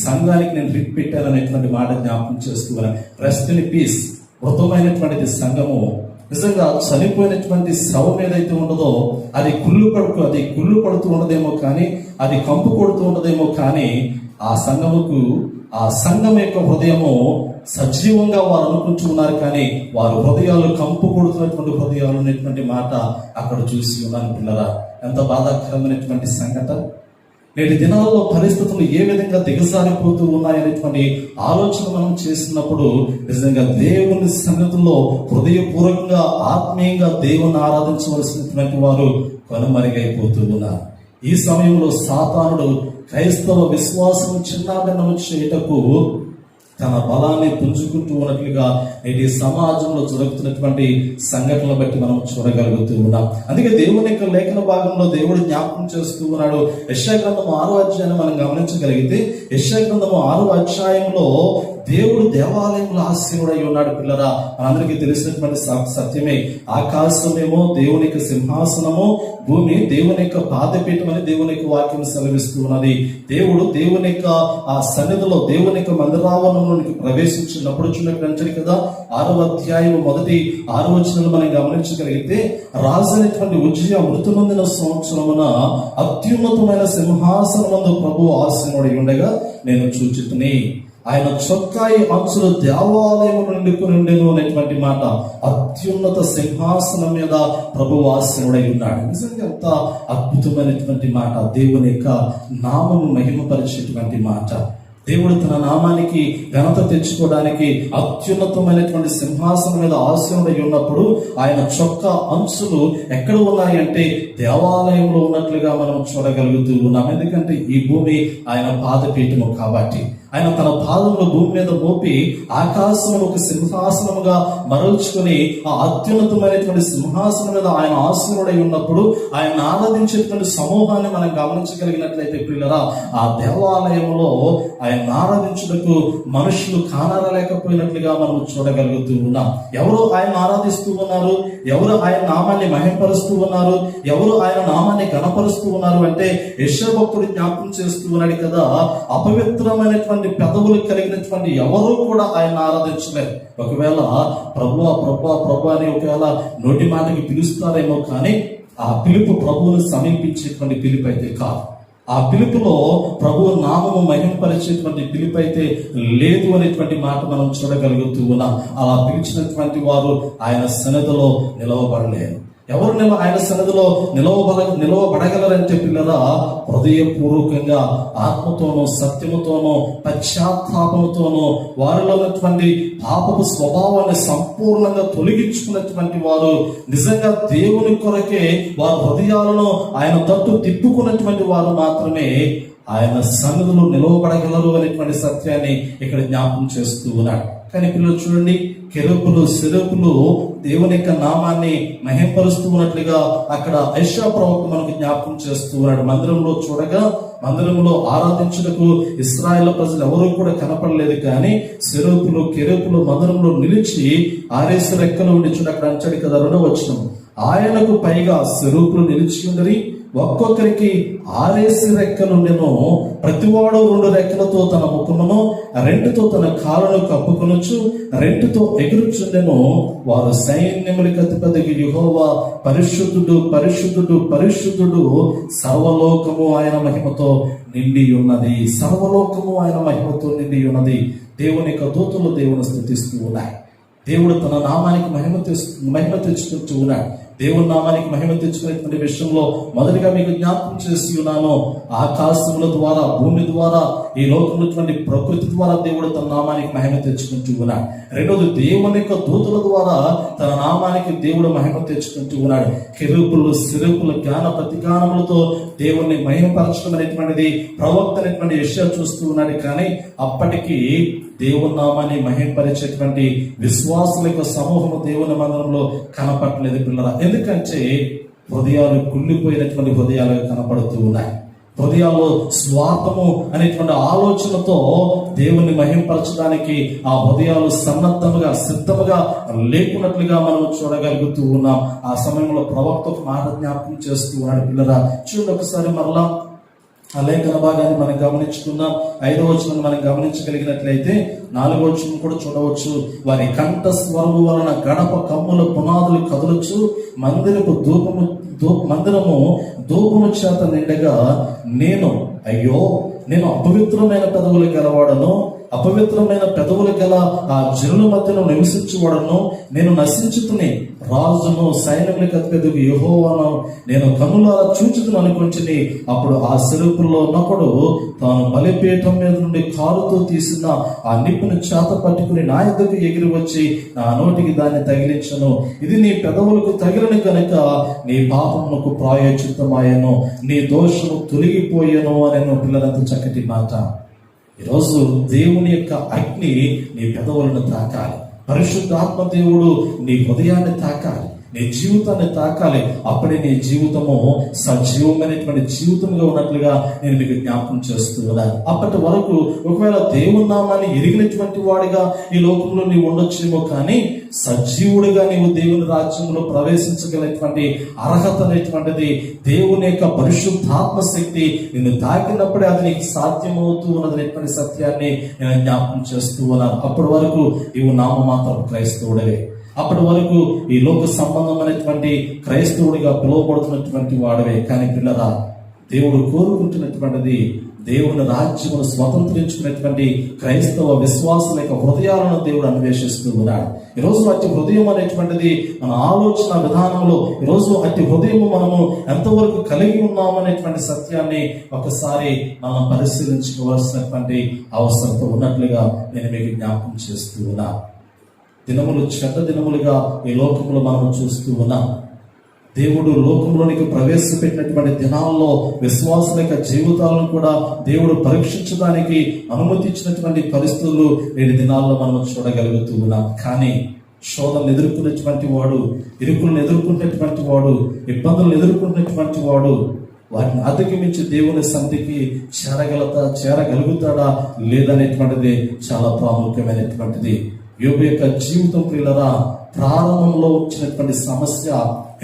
A: సంఘానికి నేను రిప్ పెట్టాననేటువంటి మాట జ్ఞాపకం చేస్తున్నాను. రెస్ట్ ఇన్ పీస్, మృతమైనటువంటిది సంఘము. నిజంగా చనిపోయినటువంటి శవం ఏదైతే ఉండదో అది కుళ్ళు పడుతూ ఉండదేమో కానీ, అది కంపు కొడుతూ ఉండదేమో కానీ, ఆ సంఘం యొక్క హృదయము సజీవంగా వారు అనుకుంటున్నారు. కానీ వారు హృదయాలు కంపు కొడుతున్నటువంటి హృదయాలు అనేటువంటి మాట అక్కడ చూసి ఉన్నాను పిల్లరా. ఎంత బాధాకరమైనటువంటి సంఘటన. నేటి దినాల్లో పరిస్థితులు ఏ విధంగా దిగజారిపోతూ ఉన్నాయనేటువంటి ఆలోచన మనం చేసినప్పుడు నిజంగా దేవుని సన్నిధిలో హృదయపూర్వకంగా ఆత్మీయంగా దేవుని ఆరాధించవలసినటువంటి వారు కనుమరుగైపోతూ ఉన్నారు. ఈ సమయంలో సాతానుడు క్రైస్తవ విశ్వాసం చిన్నాభిన్నము చేయుటకు తన బలాన్ని పుంజుకుంటూ ఉన్నట్లుగా నేటి సమాజంలో జరుగుతున్నటువంటి సంఘటనలు బట్టి మనం చూడగలుగుతూ ఉన్నాం. అందుకే దేవుని యొక్క లేఖన భాగంలో దేవుడు జ్ఞాపకం చేస్తూ ఉన్నాడు. యెషయా గ్రంథము 6వ అధ్యాయాన్ని మనం గమనించగలిగితే, యెషయా గ్రంథము 6వ అధ్యాయంలో దేవుడు దేవాలయంలో ఆసీనుడై ఉన్నాడు. పిల్లరా, మనందరికీ తెలిసినటువంటి సత్యమే. ఆకాశమేమో దేవుని యొక్క సింహాసనము, భూమి దేవుని యొక్క పాదపీఠం అని దేవుని యొక్క వాక్యం సెలవిస్తూ ఉన్నది. దేవుడు దేవుని యొక్క ఆ సన్నిధిలో దేవుని యొక్క మందిరావరణంలోనికి ప్రవేశించినప్పుడు చూడండి కదా, 6వ అధ్యాయం మొదటి 6 వచనాలు మనం గమనించగలిగితే, రాజైనటువంటి ఉజ్జియా మృతి నొందిన సంవత్సరమున అత్యున్నతమైన సింహాసనమందు ప్రభువు ఆసీనుడై ఉండగా నేను చూచితిని. ఆయన చొక్కాయి అంచులు దేవాలయము నిండుకుని ఉండెను అనేటువంటి మాట. అత్యున్నత సింహాసనం మీద ప్రభువు ఆసీనుడై ఉన్నాడు. నిజంగా ఎంత అద్భుతమైనటువంటి మాట. దేవుని యొక్క నామము మహిమపరిచేటువంటి మాట. దేవుడు తన నామానికి ఘనత తెచ్చుకోవడానికి అత్యున్నతమైనటువంటి సింహాసనం మీద ఆసీనుడై ఉన్నప్పుడు ఆయన చొక్క అంచులు ఎక్కడ ఉన్నాయంటే దేవాలయంలో ఉన్నట్లుగా మనం చూడగలుగుతూ ఉన్నాం. ఎందుకంటే ఈ భూమి ఆయన పాదపీఠము కాబట్టి ఆయన తన పాదములు భూమి మీద మోపి ఆకాశంలో ఒక సింహాసనముగా మరల్చుకొని ఆ అత్యున్నతమైనటువంటి సింహాసనం మీద ఆయన ఆసీనుడై ఉన్నప్పుడు ఆయన ఆరాధించేటువంటి సమూహాన్ని మనం గమనించగలిగినట్లయితే పిల్లరా, ఆ దేవాలయంలో ఆయన ఆరాధించుటకు మనుషులు కానరలేకపోయినట్లుగా మనం చూడగలుగుతూ ఉన్నాం. ఎవరు ఆయన ఆరాధిస్తూ ఉన్నారు? ఎవరు ఆయన నామాన్ని మహింపరుస్తూ ఉన్నారు? ఎవరు ఆయన నామాన్ని గణపరుస్తూ ఉన్నారు అంటే యెషయా భక్తుడు జ్ఞాపకం చేస్తూ ఉన్నాడు కదా, అపవిత్రమైనటువంటి పెదవులు కలిగినటువంటి ఎవరు కూడా ఆయన ఆరాధించలేరు. ఒకవేళ ప్రభు అని ఒకవేళ నోటి మాటకి పిలుస్తారేమో కానీ ఆ పిలుపు ప్రభువును సమీపించేటువంటి పిలుపు అయితే కాదు. ఆ పిలుపులో ప్రభువు నామము మహింపరిచేటువంటి పిలుపు అయితే లేదు అనేటువంటి మాట మనం చూడగలుగుతూ ఉన్నాం. అలా పిలిచినటువంటి వారు ఆయన సన్నిధిలో నిలవబడలేరు. ఎవరు ఆయన సన్నిధిలో నిలవబడగలరంటే పిల్లరా, హృదయపూర్వకంగా ఆత్మతోనూ సత్యముతోనూ పశ్చాత్తాపముతోనూ వారిలో ఉన్నటువంటి పాపపు స్వభావాన్ని సంపూర్ణంగా తొలగించుకున్నటువంటి వారు, నిజంగా దేవుని కొరకే వారి హృదయాలను ఆయన తట్టు తిప్పుకున్నటువంటి వారు మాత్రమే ఆయన సన్నిధిలో నిలవబడగలరు అనేటువంటి సత్యాన్ని ఇక్కడ జ్ఞాపకం చేస్తూ ఉన్నాడు. కానీ పిల్లలు చూడండి, కెరూబులు సెరూబులు దేవుని యొక్క నామాన్ని మహింపరుస్తూ ఉన్నట్లుగా అక్కడ యెషయా ప్రవక్త మనకు జ్ఞాపకం చేస్తూ ఉన్నాడు. మందిరంలో చూడగా, మందిరంలో ఆరాధించుటకు ఇశ్రాయేలు ప్రజలు ఎవరూ కూడా కనపడలేదు. కానీ సెరూబులు కెరూబులు మందిరంలో నిలిచి ఆరేసి రెక్కలు ఉండి చూడ అక్కడ అంచాడు కదా 2వ వచనం, ఆయనకు పైగా సెరూబులు నిలిచి ఉండరి, ఒక్కొక్కరికి 6 రెక్కలుండెను, ప్రతివాడు 2 రెక్కలతో తన ముఖమును 2తో తన కాళ్ళను కప్పుకొనొచ్చు 2తో ఎగురుచుండెను. వారు సైన్యములకు అధిపతికి యెహోవా పరిశుద్ధుడు పరిశుద్ధుడు పరిశుద్ధుడు, సర్వలోకము ఆయన మహిమతో నిండి ఉన్నది. సర్వలోకము ఆయన మహిమతో నిండి ఉన్నది. దేవుని యొక్క దూతలు దేవుని స్తుతిస్తూ ఉన్నాయి. దేవుడు తన నామానికి మహిమ తెచ్చుకుంటూ ఉన్నాడు. దేవుని నామానికి మహిమ తెచ్చుకునేటువంటి విషయంలో మొదటిగా మీకు జ్ఞాపకం చేసి ఉన్నాను, ఆకాశముల ద్వారా, భూమి ద్వారా, ఈ లోకంలో ప్రకృతి ద్వారా దేవుడు తన నామానికి మహిమ తెచ్చుకుంటూ ఉన్నాడు. రెండోది, దేవుని యొక్క దూతల ద్వారా తన నామానికి దేవుడు మహిమ తెచ్చుకుంటూ ఉన్నాడు. కెరూబులు సెరూబుల జ్ఞాన ప్రతిగానములతో దేవుణ్ణి మహిమపరచడం అనేటువంటిది ప్రవక్త అనేటువంటి యెషయా చూస్తూ ఉన్నాడు. కానీ అప్పటికి దేవుని నామాన్ని మహింపరిచేటువంటి విశ్వాసుల యొక్క సమూహము దేవుని మందిరంలో కనపడలేదు పిల్లరా. ఎందుకంటే హృదయాలు కుళ్ళిపోయినటువంటి హృదయాలుగా కనపడుతూ ఉన్నాయి. హృదయాల్లో స్వార్థము అనేటువంటి ఆలోచనతో దేవుణ్ణి మహింపరచడానికి ఆ హృదయాలు సిద్ధముగా లేకున్నట్లుగా మనం చూడగలుగుతూ ఉన్నాం. ఆ సమయంలో ప్రవక్త ఒక మాట జ్ఞాపకం చేస్తూ ఉన్నాడు పిల్లరా. చూడండి ఒకసారి మరలా ఆ లేఖన భాగాన్ని మనం గమనించుకుందాం. 5వ వచనం మనం గమనించగలిగినట్లయితే 4వ వచనం కూడా చూడవచ్చు. వారి కంఠ స్వరము వలన గడప కమ్ముల పునాదులు కదలొచ్చు, మందిరము ధూపము చేత నిండగా నేను అపవిత్రమైన పెదవులు గలవాడను, అపవిత్రమైన పెదవులు గల ఆ జనుల మధ్యలో నివసించువాడను, నేను నశించుతుని రాజును సైన్యములకు అధిపతికి యెహోవాను నేను కన్నులారా చూచుతును అనుకుంటుని. అప్పుడు ఆ సెరుపుల్లో ఒకడు తాను బలిపీఠం మీద నుండి కారుతో తీసిన ఆ నిప్పును చేత పట్టుకుని నా ఎద్దకు ఎగిరి వచ్చి నా నోటికి దాన్ని తగిలించను. ఇది నీ పెదవులకు తగిలిన కనుక నీ పాపమునకు ప్రాయశ్చిత్తమాయను, నీ దోషము తొలగిపోయెను అని పిల్లలంతా చక్కటి మాట. ఈరోజు దేవుని యొక్క అగ్ని నీ పెదవులను తాకాలి. పరిశుద్ధాత్మ దేవుడు నీ హృదయాన్ని తాకాలి, నీ జీవితాన్ని తాకాలి. అప్పుడే నీ జీవితము సజీవమైనటువంటి జీవితంగా ఉన్నట్లుగా నేను మీకు జ్ఞాపకం చేస్తూ ఉన్నాను. అప్పటి వరకు ఒకవేళ దేవుని నామాన్ని ఎరిగినటువంటి వాడిగా ఈ లోకంలో నీవు ఉండొచ్చేమో, కానీ సజీవుడిగా నీవు దేవుని రాజ్యంలో ప్రవేశించగలిగినటువంటి అర్హత అనేటువంటిది దేవుని యొక్క పరిశుద్ధాత్మ శక్తి నిన్ను తాకినప్పుడే అది నీకు సాధ్యమవుతూ ఉన్నదనేటువంటి సత్యాన్ని నేను జ్ఞాపకం చేస్తూ ఉన్నాను. అప్పటి వరకు నీవు నామమాత్రం క్రైస్తవుడవే. అప్పటి వరకు ఈ లోక సంబంధం అనేటువంటి క్రైస్తవుడిగా పిలువబడుతున్నటువంటి వాడవే. కానీ పిల్లరా, దేవుడు కోరుకుంటున్నటువంటిది దేవుని రాజ్యమును స్వతంత్రించుకునేటువంటి క్రైస్తవ విశ్వాసుల యొక్క హృదయాలను దేవుడు అన్వేషిస్తూ ఉన్నాడు. ఈరోజు అట్టి హృదయం అనేటువంటిది మన ఆలోచన విధానంలో ఈరోజు అట్టి హృదయం మనము ఎంతవరకు కలిగి ఉన్నామనేటువంటి సత్యాన్ని ఒకసారి మనం పరిశీలించుకోవాల్సినటువంటి అవసరం ఉన్నట్లుగా నేను మీకు జ్ఞాపకం చేస్తూ ఉన్నా. దినములు చెడ్డ దినములుగా ఈ లోకంలో మనం చూస్తూ ఉన్నాం. దేవుడు లోకంలోనికి ప్రవేశపెట్టినటువంటి దినాల్లో విశ్వాసుల యొక్క జీవితాలను కూడా దేవుడు పరీక్షించడానికి అనుమతించినటువంటి పరిస్థితులు నేటి దినాల్లో మనం చూడగలుగుతూ ఉన్నాం. కానీ శోధనలు ఎదుర్కొన్నటువంటి వాడు, ఇరుకులను ఎదుర్కొన్నటువంటి వాడు, ఇబ్బందులను ఎదుర్కొన్నటువంటి వాడు వాటిని అధిగమించి దేవుని సన్నిధికి చేరగలుగుతాడా లేదనేటువంటిది చాలా ప్రాముఖ్యమైనటువంటిది. యోబు యొక్క జీవితం ప్రియులరా, ప్రారంభంలో వచ్చినటువంటి సమస్య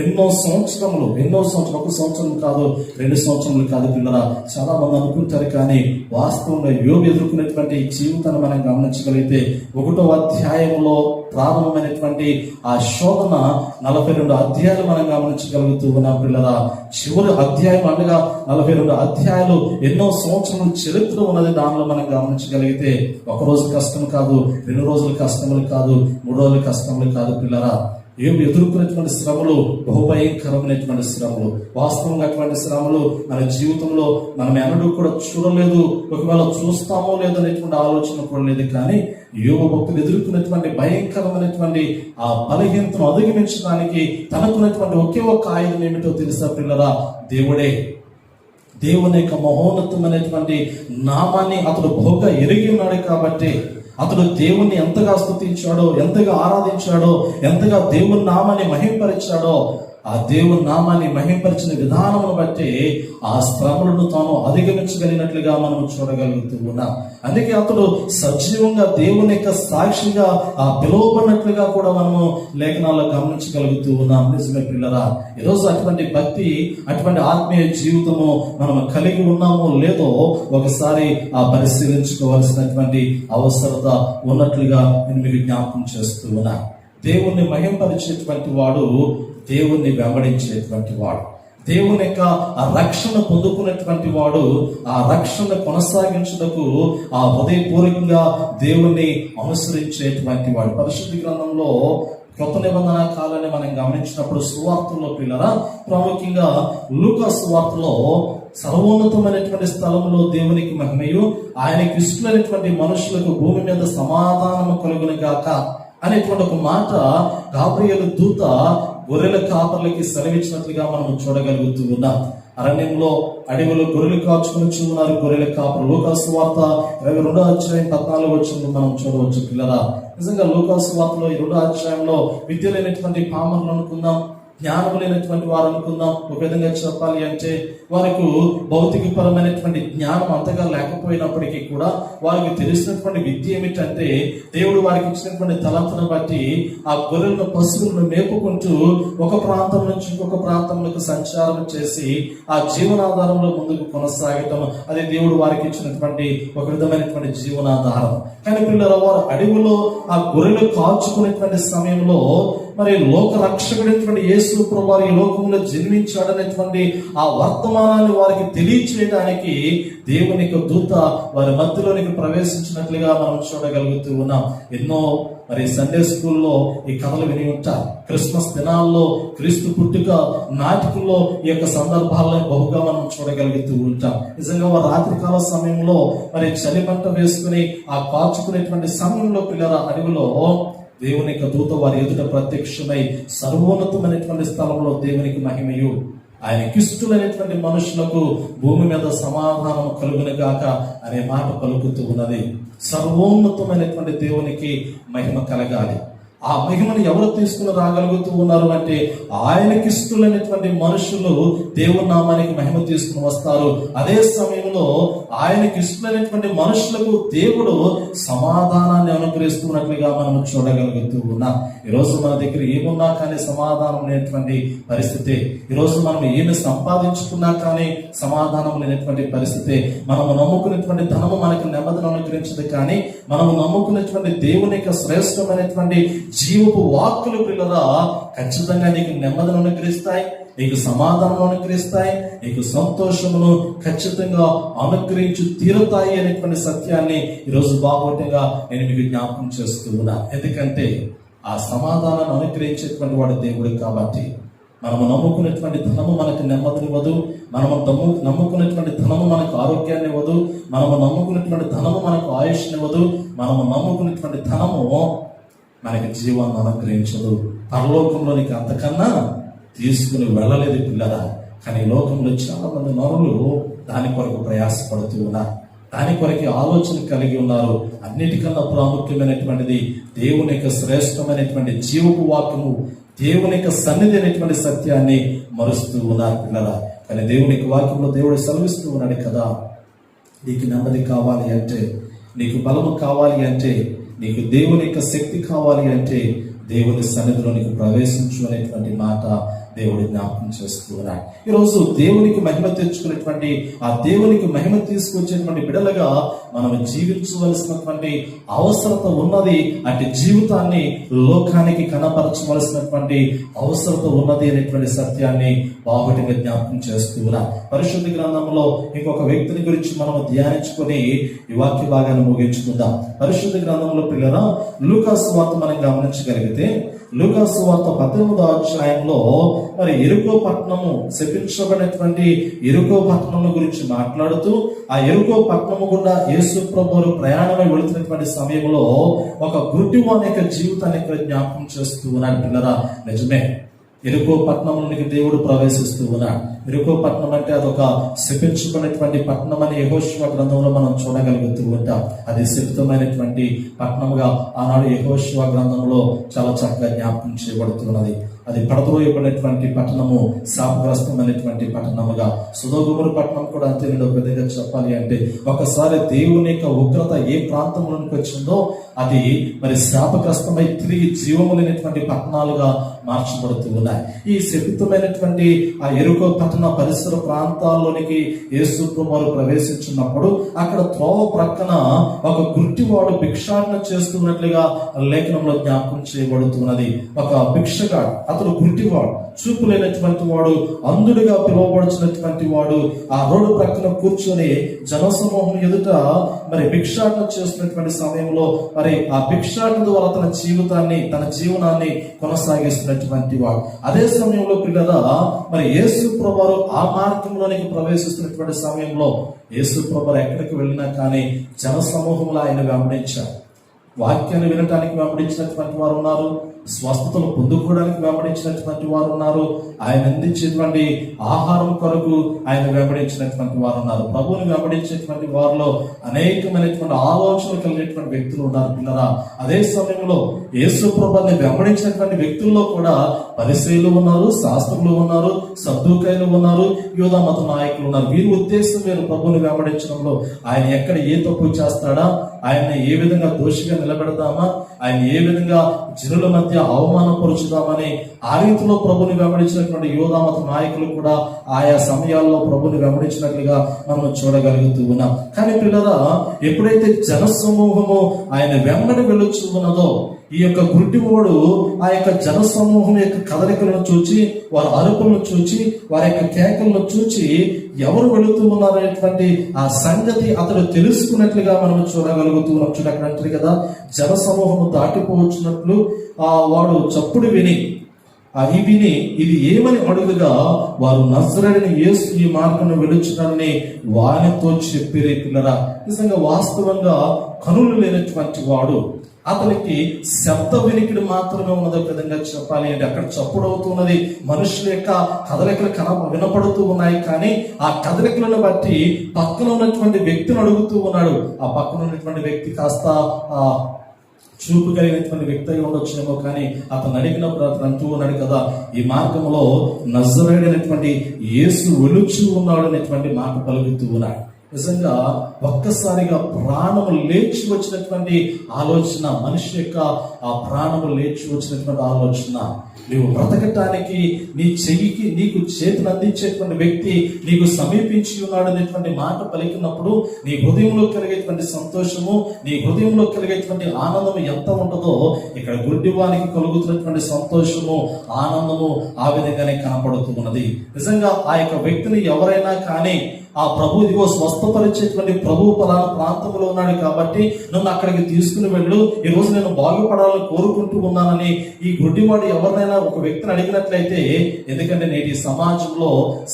A: ఎన్నో సంవత్సరములు, ఒక సంవత్సరం కాదు, 2 సంవత్సరములు కాదు పిల్లరా. చాలా మంది అనుకుంటారు, కానీ వాస్తవంగా యోబు ఎదుర్కొనేటువంటి జీవితాన్ని మనం గమనించగలిగితే 1వ అధ్యాయంలో ప్రారంభమైనటువంటి ఆ శోధన 42 అధ్యాయాలు మనం గమనించగలుగుతూ ఉన్నాం పిల్లరా. చివరి అధ్యాయం అనగా 42 అధ్యాయాలు ఎన్నో సంవత్సరాల చరిత్ర ఉన్నది. దానిలో మనం గమనించగలిగితే 1 రోజు కష్టం కాదు, 2 రోజుల కష్టములు కాదు, 3 రోజుల కష్టములు కాదు పిల్లరా. యోబు ఎదుర్కొనేటువంటి శ్రమలు బహుభయంకరమైనటువంటి శ్రమలు. వాస్తవంగా అటువంటి శ్రమలు మన జీవితంలో మనం ఎన్నడూ కూడా చూడలేదు, ఒకవేళ చూస్తామో లేదో అనేటువంటి ఆలోచన కూడా లేదు. కానీ యోబు భక్తులు ఎదుర్కొన్నటువంటి భయంకరమైనటువంటి ఆ బలహీనతను అధిగమించడానికి తనకున్నటువంటి ఒకే ఒక్క ఆయుధం ఏమిటో తెలుసా పిల్లరా? దేవుడే. దేవుని యొక్క మహోన్నతమైనటువంటి నామాన్ని అతడు బహుగా ఎరిగి ఉన్నాడు. కాబట్టి అతడు దేవుణ్ణి ఎంతగా స్తుతించాడో, ఎంతగా ఆరాధించాడో, ఎంతగా దేవుని నామాన్ని మహింపరిచాడో, ఆ దేవుని నామాన్ని మహింపరిచిన విధానమును బట్టి ఆ శ్రమలను తాను అధిగమించగలిగినట్లుగా మనం చూడగలుగుతూ ఉన్నాం. అందుకే అతడు సజీవంగా దేవుని యొక్క సాక్షిగా ఆ పిలువబడినట్లుగా కూడా మనము లేఖనాల్లో గమనించగలుగుతూ ఉన్నాం. నిజమే పిల్లరా, ఈరోజు అటువంటి భక్తి, అటువంటి ఆత్మీయ జీవితము మనం కలిగి ఉన్నామో లేదో ఒకసారి ఆ పరిశీలించుకోవాల్సినటువంటి అవసరత ఉన్నట్లుగా నేను మీకు జ్ఞాపకం చేస్తూ ఉన్నా. దేవుణ్ణి మహింపరిచేటువంటి వాడు దేవుణ్ణి వెంబడించేటువంటి వాడు, దేవుని యొక్క ఆ రక్షణ పొందుకున్నటువంటి వాడు ఆ రక్షణ కొనసాగించుటకు ఆ హృదయపూర్వకంగా దేవుణ్ణి అనుసరించేటువంటి వాడు. పరిశుద్ధ గ్రంథంలో కొత్త నిబంధన కాలాన్ని మనం గమనించినప్పుడు సువార్తల్లో పిల్లరా, ప్రాముఖ్యంగా లూకా సువార్తలో సర్వోన్నతమైనటువంటి స్థలంలో దేవునికి మహిమయు, ఆయనకి ఇష్టమైనటువంటి మనుషులకు భూమి మీద సమాధానము కలుగును గాక అనేటువంటి ఒక మాట గాబ్రియేలు దూత గొర్రెల కాపర్లకి సెలవిచ్చినట్లుగా మనం చూడగలుగుతూ ఉన్నాం. అరణ్యంలో అడవిలో గొర్రెలు కాచుకుని ఉన్నారు గొర్రెల కాపరు. లూకా సువార్త 22వ అధ్యాయం 14వ వచనం మనం చూడవచ్చు పిల్లరా. నిజంగా లూకా సువార్తలో 2వ అధ్యాయంలో విద్య లేనటువంటి పామరులు అనుకుందాం, జ్ఞానం లేనటువంటి వారు అనుకుందాం. ఒక విధంగా చెప్పాలి అంటే వారికి భౌతికపరమైనటువంటి జ్ఞానం అంతగా లేకపోయినప్పటికీ కూడా వారికి తెలిసినటువంటి విద్య ఏమిటంటే దేవుడు వారికి ఇచ్చినటువంటి తలంతును బట్టి ఆ గొర్రెలను పశువులను మేపుకుంటూ ఒక ప్రాంతం నుంచి ఇంకొక ప్రాంతంలోకి సంచారం చేసి ఆ జీవనాధారంలో ముందుకు కొనసాగటం, అది దేవుడు వారికి ఇచ్చినటువంటి ఒక విధమైనటువంటి జీవనాధారం. కానీ పిల్లల వారు అడవిలో ఆ గొర్రెలు కాచుకునేటువంటి సమయంలో మరి లోక రక్షకుడైనటువంటి యేసు ప్రభువు ఈ లోకంలో జన్మించాడనేటువంటి ఆ వర్తమానాన్ని వారికి తెలియచేయడానికి దేవుని యొక్క దూత వారి మధ్యలోనికి ప్రవేశించినట్లుగా మనం చూడగలుగుతూ ఉన్నాం. ఎన్నో మరి సండే స్కూల్లో ఈ కథలు విని ఉంటారు. క్రిస్మస్ దినాల్లో క్రీస్తు పుట్టుక నాటికల్లో ఈ యొక్క సందర్భాలను బహుగా మనం చూడగలుగుతూ ఉంటాం. నిజంగా వారు రాత్రికాల సమయంలో మరి చలిమంట వేసుకుని ఆ కాచుకునేటువంటి సమయంలో పిల్లల అడవిలో దేవుని యొక్క దూత వారి ఎదుట ప్రత్యక్షమై సర్వోన్నతమైనటువంటి స్థలంలో దేవునికి మహిమయు ఆయనకి ఇష్టమైనటువంటి మనుషులకు భూమి మీద సమాధానం కలుగును గాక అనే మాట పలుకుతూ ఉన్నది. సర్వోన్నతమైనటువంటి దేవునికి మహిమ కలగాలి. ఆ మహిమను ఎవరు తీసుకుని రాగలుగుతూ ఉన్నారు అంటే ఆయనకి ఇష్టమైనటువంటి మనుషులు దేవుని నామానికి మహిమ తీసుకుని వస్తారు. అదే సమయంలో ఆయనకి ఇష్టమైనటువంటి మనుషులకు దేవుడు సమాధానాన్ని అనుగ్రహిస్తున్నట్లుగా మనం చూడగలుగుతూ ఉన్నాం. ఈరోజు మన దగ్గర ఏమున్నా కానీ సమాధానం లేనటువంటి పరిస్థితి. ఈరోజు మనం ఏమి సంపాదించుకున్నా కానీ సమాధానం లేనటువంటి పరిస్థితి. మనము నమ్ముకున్నటువంటి ధనము మనకు నెమ్మదిని అనుగ్రహించదు, కానీ మనము నమ్ముకున్నటువంటి దేవుని యొక్క శ్రేష్టమైనటువంటి జీవపు వాక్కులు పిల్లరా ఖచ్చితంగా నీకు నెమ్మదిని అనుగ్రహిస్తాయి, నీకు సమాధానం అనుగ్రహిస్తాయి, నీకు సంతోషమును ఖచ్చితంగా అనుగ్రహించి తీరుతాయి అనేటువంటి సత్యాన్ని ఈరోజు బాగోటంగా నేను మీకు జ్ఞాపకం చేస్తూ ఉన్నా. ఎందుకంటే ఆ సమాధానాన్ని అనుగ్రహించేటువంటి వాడు దేవుడు కాబట్టి. మనము నమ్ముకునేటువంటి ధనము మనకు నెమ్మదినివ్వదు, మనము నమ్ముకునేటువంటి ధనము మనకు ఆరోగ్యాన్ని ఇవ్వదు, మనము నమ్ముకునేటువంటి ధనము మనకు ఆయుష్నివ్వదు, మనము నమ్ముకునేటువంటి ధనము మనకి జీవాన్ని అనుగ్రహించదు. పరలోకంలోనికి అంతకన్నా తీసుకుని వెళ్ళలేదు పిల్లరా. కానీ లోకంలో చాలా మంది నరులు దాని కొరకు ప్రయాసపడుతూ ఉన్నారు, దాని కొరకు ఆలోచన కలిగి ఉన్నారు. అన్నిటికన్నా ప్రాముఖ్యమైనటువంటిది దేవుని యొక్క శ్రేష్టమైనటువంటి జీవపు వాక్యము, దేవుని యొక్క సన్నిధి అనేటువంటి సత్యాన్ని మరుస్తూ ఉన్నారు పిల్లరా. కానీ దేవుని యొక్క వాక్యంలో దేవుడు సెలవిస్తూ ఉన్నాడు కదా, నీకు నెమ్మది కావాలి అంటే, నీకు బలము కావాలి అంటే, నీకు దేవుని యొక్క శక్తి కావాలి అంటే దేవుని సన్నిధిలో నీకు ప్రవేశించు అనేటువంటి మాట దేవుడు జ్ఞాపకం చేస్తూ ఉన్నాడు. ఈరోజు దేవునికి మహిమ తెచ్చుకునేటువంటి ఆ దేవునికి మహిమ తీసుకొచ్చేటువంటి బిడలుగా మనం జీవించవలసినటువంటి అవసరత ఉన్నది. అటు జీవితాన్ని లోకానికి కనపరచవలసినటువంటి అవసరత ఉన్నది అనేటువంటి సత్యాన్ని బాగుటిగా జ్ఞాపకం చేస్తూ ఉన్నాం. పరిశుద్ధ గ్రంథంలో ఇంకొక వ్యక్తిని గురించి మనం ధ్యానించుకొని ఈ వాక్య భాగాన్ని ముగించుకుందాం. పరిశుద్ధ గ్రంథంలో పిల్లరా లూకా సువార్త మనం గమనించగలిగితే, లూకా సువార్త 18వ అధ్యాయంలో మరి ఎరుకో పట్టణము, శపించబడినటువంటి ఎరుకో పట్టణము గురించి మాట్లాడుతూ ఆ ఎరుకో పట్టణము గుండా యేసు ప్రభువు ప్రయాణమై వెళుతున్నటువంటి సమయంలో ఒక గుడ్డివాని యొక్క జీవితాన్ని ఇక్కడ జ్ఞాపకం చేస్తూ ఉన్నాడు పిల్లరా. నిజమే, ఎరుకో పట్టణంలోనికి దేవుడు ప్రవేశిస్తూ ఉన్నాడు. ఎరుకో పట్టణం అంటే అదొక శపించుకున్నటువంటి పట్టణం అని యెహోషువ గ్రంథంలో మనం చూడగలుగుతూ ఉంటాం. అది శపితమైనటువంటి పట్టణముగా ఆనాడు యెహోషువ గ్రంథంలో చాలా చక్కగా జ్ఞాపకం చేయబడుతున్నది. అది పడద్రోయబడినటువంటి పట్టణము, శాపగ్రస్తమైనటువంటి పట్టణముగా. సొదొమ పట్టణం కూడా అంతే. ఒక విధంగా చెప్పాలి అంటే ఒకసారి దేవుని యొక్క ఉగ్రత ఏ ప్రాంతంలోనికి వచ్చిందో అది మరి శాపగ్రస్తమై తిరిగి జీవము లేనటువంటి పట్టణాలుగా మార్చబడుతూ ఉన్నాయి. ఈ శపితమైనటువంటి ఆ ఎరుకో పట్టణ పరిసర ప్రాంతాల్లోనికి యేసు ప్రభువు ప్రవేశించినప్పుడు అక్కడ త్రోవ ప్రక్కన ఒక గుడ్డివాడు భిక్షాటన చేస్తున్నట్లుగా లేఖనంలో జ్ఞాపకం చేయబడుతున్నది. ఒక భిక్షగాడు, అతడు గుడ్డివాడు, చూపు లేనటువంటి వాడు, అంధుడిగా పిలువబడుచున్నటువంటి వాడు ఆ రోడ్డు ప్రక్కన కూర్చొని జనసమూహం ఎదుట మరి భిక్షాటన చేస్తున్నటువంటి సమయంలో మరి ఆ భిక్షాటన ద్వారా తన జీవితాన్ని, తన జీవనాన్ని కొనసాగిస్తున్నటువంటి వాడు. అదే సమయంలో పిల్లరా మరి యేసు ప్రభువు ఆ మార్గంలోనికి ప్రవేశిస్తున్నటువంటి సమయంలో యేసు ప్రభువు ఎక్కడికి వెళ్ళినా కానీ జన సమూహంలో ఆయన వెంబడించారు. వాక్యాన్ని వినటానికి వెంబడించినటువంటి వారు ఉన్నారు, స్వస్థతలు పొందుకోవడానికి వెంబడించినటువంటి వారు ఉన్నారు. ఆయన అందించేటువంటి ఆహారం కొరకు ఆయన వెంబడించినటువంటి వారు ఉన్నారు. ప్రభువుని వెంబడించేటువంటి వారిలో అనేకమైనటువంటి ఆలోచనలు కలిగినటువంటి వ్యక్తులు ఉన్నారు పిల్లరా. అదే సమయంలో యేసు ప్రభువుని వెంబడించినటువంటి వ్యక్తుల్లో కూడా పరిసయ్యులు ఉన్నారు, శాస్త్రులు ఉన్నారు, సద్దూకయ్యులు ఉన్నారు, యూదా మత నాయకులు ఉన్నారు. వీరి ఉద్దేశం వేరు. ప్రభువుని వెంబడించడంలో ఆయన ఎక్కడ ఏ తప్పు చేస్తాడా, ఆయన్ని ఏ విధంగా దోషిగా నిలబెడదామా, ఆయన ఏ విధంగా జనుల మధ్య అవమానపరుచుదామని ఆ రీతిలో ప్రభుని వెంబడించినటువంటి యూదా మత నాయకులు కూడా ఆయా సమయాల్లో ప్రభుని వెంబడించినట్లుగా మనం చూడగలుగుతూ ఉన్నాం. కానీ పిల్లరా, ఎప్పుడైతే జనసమూహము ఆయన వెంబడి వెళ్ళొచ్చు ఉన్నదో, ఈ యొక్క గుడ్డివాడు ఆ యొక్క జన సమూహం యొక్క కదలికలను చూచి, వారి అరుపులను చూచి, వారి యొక్క కేకలను చూచి ఎవరు వెళుతూ ఉన్నారనేటువంటి ఆ సంగతి అతడు తెలుసుకున్నట్లుగా మనం చూడగలుగుతూ ఉన్నాం. చూడ అక్కడ అంటారు కదా, జన సమూహము దాటిపోవచ్చున్నట్లు వాడు చప్పుడు విని ఇది ఏమని అడుగుగా, వారు నజరేయుడైన యేసు ఈ మార్గం వెలుచున్నాడని వానితో చెప్పిరే. పిల్లరా, నిజంగా వాస్తవంగా కనులు లేనటువంటి వాడు, అతనికి శబ్ద వినికిడి మాత్రమే ఉన్నదో విధంగా చెప్పాలి అంటే అక్కడ చప్పుడు అవుతున్నది, మనుషుల యొక్క కదలికలు వినపడుతూ ఉన్నాయి. కానీ ఆ కదలికలను బట్టి పక్కన ఉన్నటువంటి వ్యక్తిని అడుగుతూ ఉన్నాడు. ఆ పక్కన ఉన్నటువంటి వ్యక్తి కాస్త చూపు కలిగినటువంటి వ్యక్తి అయి ఉండొచ్చేమో, కానీ అతను అడిగినప్పుడు అతను అంటూ ఉన్నాడు కదా, ఈ మార్గంలో నజరేయుడైనటువంటి యేసు వెలుచు ఉన్నాడు అనేటువంటి మాట పలుకుతూ ఉన్నాడు. నిజంగా ఒక్కసారిగా ప్రాణము లేచి వచ్చినటువంటి ఆలోచన, మనిషి యొక్క ఆ ప్రాణము లేచి వచ్చినటువంటి ఆలోచన, నీవు బ్రతకటానికి నీ చెయ్యికి నీకు చేతులు అందించేటువంటి వ్యక్తి నీకు సమీపించి ఉన్నాడు అనేటువంటి మాట పలికినప్పుడు నీ హృదయంలో కలిగేటువంటి సంతోషము, నీ హృదయంలో కలిగేటువంటి ఆనందము ఎంత ఉంటుందో, ఇక్కడ గుడ్డివానికి కలుగుతున్నటువంటి సంతోషము, ఆనందము ఆ విధంగానే కనపడుతూ ఉన్నది. నిజంగా ఆ యొక్క వ్యక్తిని ఎవరైనా కానీ ఆ ప్రభు ఇదిగో స్వస్థపరిచేటువంటి ప్రభు పలానా ప్రాంతంలో ఉన్నాడు కాబట్టి నన్ను అక్కడికి తీసుకుని వెళ్ళు, ఈ రోజు నేను బాగుపడాలని కోరుకుంటూ ఉన్నానని ఈ గుడ్డివాడు ఎవరినైనా ఒక వ్యక్తిని అడిగినట్లయితే, ఎందుకంటే నేటి సమాజంలో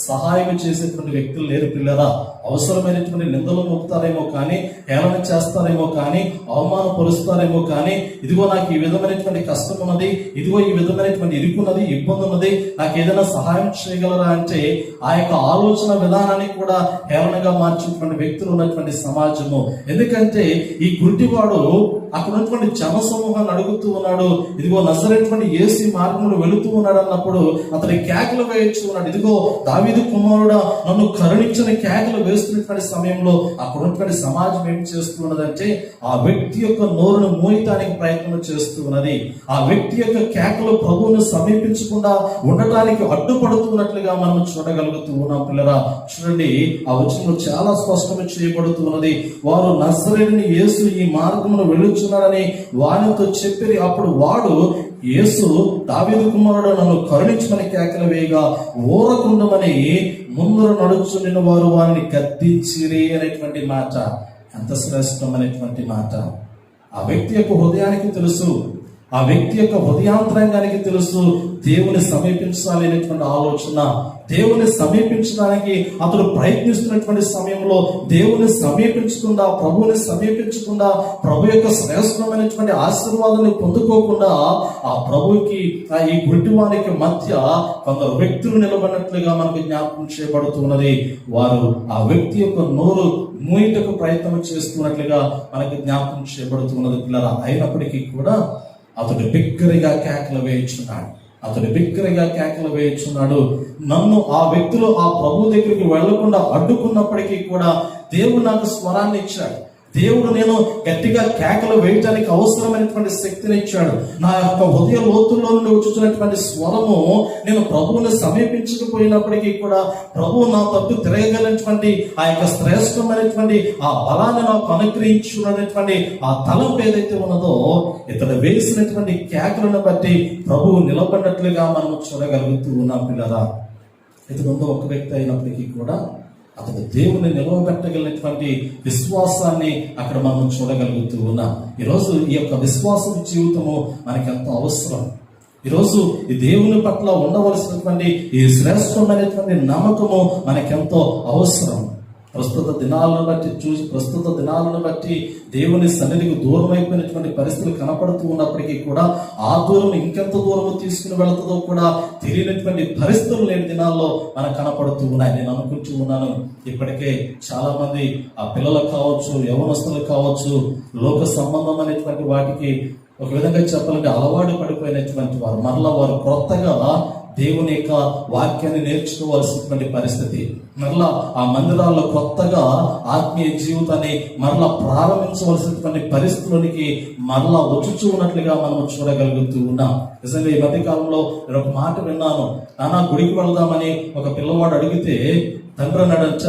A: సహాయం చేసేటువంటి వ్యక్తులు లేరు పిల్లరా. అవసరమైనటువంటి నిందలు మోపుతారేమో కానీ, హేళన చేస్తారేమో కానీ, అవమానపరుస్తారేమో కానీ, ఇదిగో నాకు ఈ విధమైనటువంటి కష్టం ఉన్నది, ఇదిగో ఈ విధమైనటువంటి ఇరుకున్నది, ఇబ్బంది ఉన్నది, నాకు ఏదైనా సహాయం చేయగలరా అంటే ఆ యొక్క ఆలోచన విధానాన్ని కూడా హేళనగా మార్చినటువంటి వ్యక్తులు ఉన్నటువంటి సమాజము. ఎందుకంటే ఈ గుడ్డివాడు అక్కడ ఉన్నటువంటి జన సమూహాన్ని అడుగుతూ ఉన్నాడు, ఇదిగో నజరేయుడైనటువంటి యేసు మార్గంలో వెళుతూ ఉన్నాడు అన్నప్పుడు అతని కేకలు వేయచ్చు ఉన్నాడు. ఇదిగో దావీదు కుమారుడా నన్ను కరుణించని కేకలు వేస్తున్నటువంటి సమయంలో అక్కడ ఉన్నటువంటి సమాజం ఏం చేస్తూ ఉన్నదంటే ఆ వ్యక్తి యొక్క నోరును మోయటానికి ప్రయత్నం చేస్తూ ఉన్నది. ఆ వ్యక్తి యొక్క కేకలు ప్రభువును సమీపించకుండా ఉండటానికి అడ్డుపడుతున్నట్లుగా మనం చూడగలుగుతూ ఉన్నాం పిల్లరా. చూడండి, ఆ వచనంలో చాలా స్పష్టంగా చేయబడుతూ ఉన్నది, వారు నజరేయుడైన యేసు ఈ మార్గంలో వెళ్ళుచున్నాడని వానితో చెప్పి, అప్పుడు వాడు యేసు దావీదు కుమారుడు నన్ను కరుణించమని కేకలు వేయగా ఊరకుండమని ముందర నడుచుండిన వారు వారిని గద్దించిరి అనేటువంటి మాట ఎంత శ్రేష్టమైనటువంటి మాట. ఆ వ్యక్తి యొక్క హృదయానికి తెలుసు, ఆ వ్యక్తి యొక్క హృదయాంతరంగానికి తెలుసు దేవుని సమీపించాలి అనేటువంటి ఆలోచన. దేవుని సమీపించడానికి అతడు ప్రయత్నిస్తున్నటువంటి సమయంలో దేవుని సమీపించకుండా, ప్రభువుని సమీపించకుండా, ప్రభు యొక్క శ్రేష్టమైనటువంటి ఆశీర్వాదాన్ని పొందుకోకుండా ఆ ప్రభువుకి ఈ గుడ్డివానికి మధ్య కొందరు వ్యక్తులు నిలబడినట్లుగా మనకు జ్ఞాపకం చేయబడుతున్నది. వారు ఆ వ్యక్తి యొక్క నోరు మూయటకు ప్రయత్నం చేస్తున్నట్లుగా మనకు జ్ఞాపకం చేయబడుతున్నది పిల్లరా. అయినప్పటికీ కూడా అతడు బిగ్గరగా కేకలు వేయుచున్నాడు. నన్ను ఆ వ్యక్తులు ఆ ప్రభు దగ్గరికి వెళ్లకుండా అడ్డుకున్నప్పటికీ కూడా దేవుడు నాకు స్వరాన్ని ఇచ్చాడు. దేవుడు నేను గట్టిగా కేకలు వేయటానికి అవసరమైనటువంటి శక్తిని ఇచ్చాడు. నా యొక్క హృదయ లోతుల్లో నుండి వచ్చుతున్నటువంటి స్వరము నేను ప్రభువుని సమీపించకపోయినప్పటికీ కూడా ప్రభువు నా తట్టు తిరగగలిగినటువంటి ఆ యొక్క శ్రేష్టమైనటువంటి ఆ బలాన్ని నాకు అనుగ్రహించుకున్నటువంటి ఆ తలంపు ఏదైతే ఉన్నదో, ఇతడు వేసినటువంటి కేకలను బట్టి ప్రభువు నిలబడినట్లుగా మనం చూడగలుగుతూ ఉన్నాం పిల్లరా. ఇతడు ఒక వ్యక్తి అయినప్పటికీ కూడా అతడు దేవుని నిలవబెట్టగలిగినటువంటి విశ్వాసాన్ని అక్కడ మనం చూడగలుగుతూ ఉన్నాం. ఈరోజు ఈ యొక్క విశ్వాసం జీవితము మనకి ఎంతో అవసరం. ఈరోజు ఈ దేవుని పట్ల ఉండవలసినటువంటి ఈ శ్రేష్టమైనటువంటి నమ్మకము మనకెంతో అవసరం. ప్రస్తుత దినాలను బట్టి దేవుని సన్నిధికి దూరం అయిపోయినటువంటి పరిస్థితులు కనపడుతూ ఉన్నప్పటికీ కూడా ఆ దూరం ఇంకెంత దూరం తీసుకుని వెళుతుందో కూడా తెలియనటువంటి పరిస్థితులు లేని దినాల్లో మనకు కనపడుతూ ఉన్నాయి. నేను అనుకుంటూ ఉన్నాను, ఇప్పటికే చాలా మంది ఆ పిల్లలు కావచ్చు, యవనస్తులు కావచ్చు, లోక సంబంధం అనేటువంటి వాటికి ఒక విధంగా చెప్పాలంటే అలవాటు పడిపోయినటువంటి వారు మరలా వారు కొత్తగా దేవుని యొక్క వాక్యాన్ని నేర్చుకోవాల్సినటువంటి పరిస్థితి, మరలా ఆ మందిరాల్లో కొత్తగా ఆత్మీయ జీవితాన్ని మరలా ప్రారంభించవలసినటువంటి పరిస్థితులకి మరలా వచ్చుచూ ఉన్నట్లుగా మనం చూడగలుగుతూ ఉన్నాం. నిజంగా ఈ మధ్య కాలంలో నేను ఒక మాట విన్నాను. నాన్న గుడికి వెళదామని ఒక పిల్లవాడు అడిగితే తండ్రి అన్నాడంట,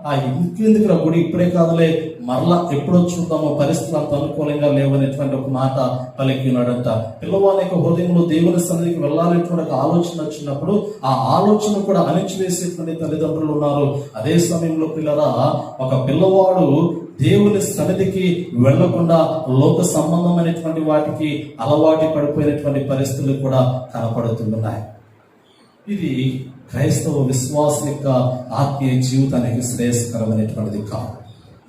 A: ఆ ఇంకెందుకు గుడి ఇప్పుడే కాదులే, మరలా ఎప్పుడో చూద్దామో, పరిస్థితులు అంత అనుకూలంగా లేవనేటువంటి ఒక మాట పలికినాడంట. పిల్లవాని యొక్క హృదయంలో దేవుని సన్నిధికి వెళ్ళాలనేటువంటి ఒక ఆలోచన వచ్చినప్పుడు ఆ ఆలోచన కూడా అణిచివేసేటువంటి తల్లిదండ్రులు ఉన్నారు. అదే సమయంలో పిల్లరా, ఒక పిల్లవాడు దేవుని సన్నిధికి వెళ్లకుండా లోక సంబంధమైనటువంటి వాటికి అలవాటు పడిపోయినటువంటి పరిస్థితులు కూడా కనపడుతున్నాయి. ఇది క్రైస్తవ విశ్వాసం యొక్క ఆత్మీయ జీవితానికి శ్రేయస్కరమైనటువంటిది కాదు.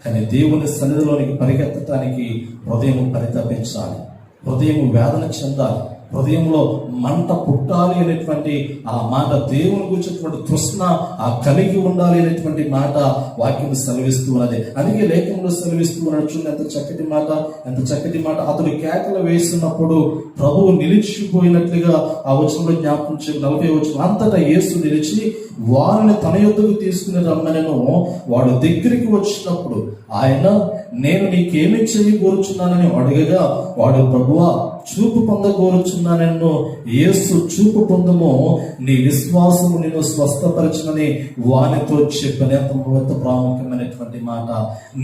A: కానీ దేవుని సన్నిధిలోనికి పరిగెత్తడానికి హృదయం పరితపించాలి, హృదయం వేదన చెందాలి, హృదయంలో మంట పుట్టాలి అనేటువంటి ఆ మాట, దేవుని గురించినటువంటి తృష్ణ ఆ కలిగి ఉండాలి అనేటువంటి మాట వాక్యం సెలవిస్తూ ఉన్నది. అందుకే లేఖనంలో సెలవిస్తూ ఉన్నాడు. చూడండి ఎంత చక్కటి మాట, ఎంత చక్కటి మాట. అతడు కేకలు వేసినప్పుడు ప్రభువు నిలిచిపోయినట్లుగా ఆ వచనంలో జ్ఞాపకం చేసి 40వ వచనం, అంతటా యేసు నిలిచి వారిని తన యొద్దకు తీసుకుని రమ్మనెను. వాడు దగ్గరికి వచ్చినప్పుడు ఆయన, నేను నీకేమి చేయగోరుచున్నానని అడగగా వాడు, ప్రభువా చూపు పొందగోరుచున్నానెను. యేసు చూపు పొందము, నీ విశ్వాసము నేను స్వస్థపరచునని వానితో చెప్పని. ఎంత ప్రాముఖ్యమైనటువంటి మాట,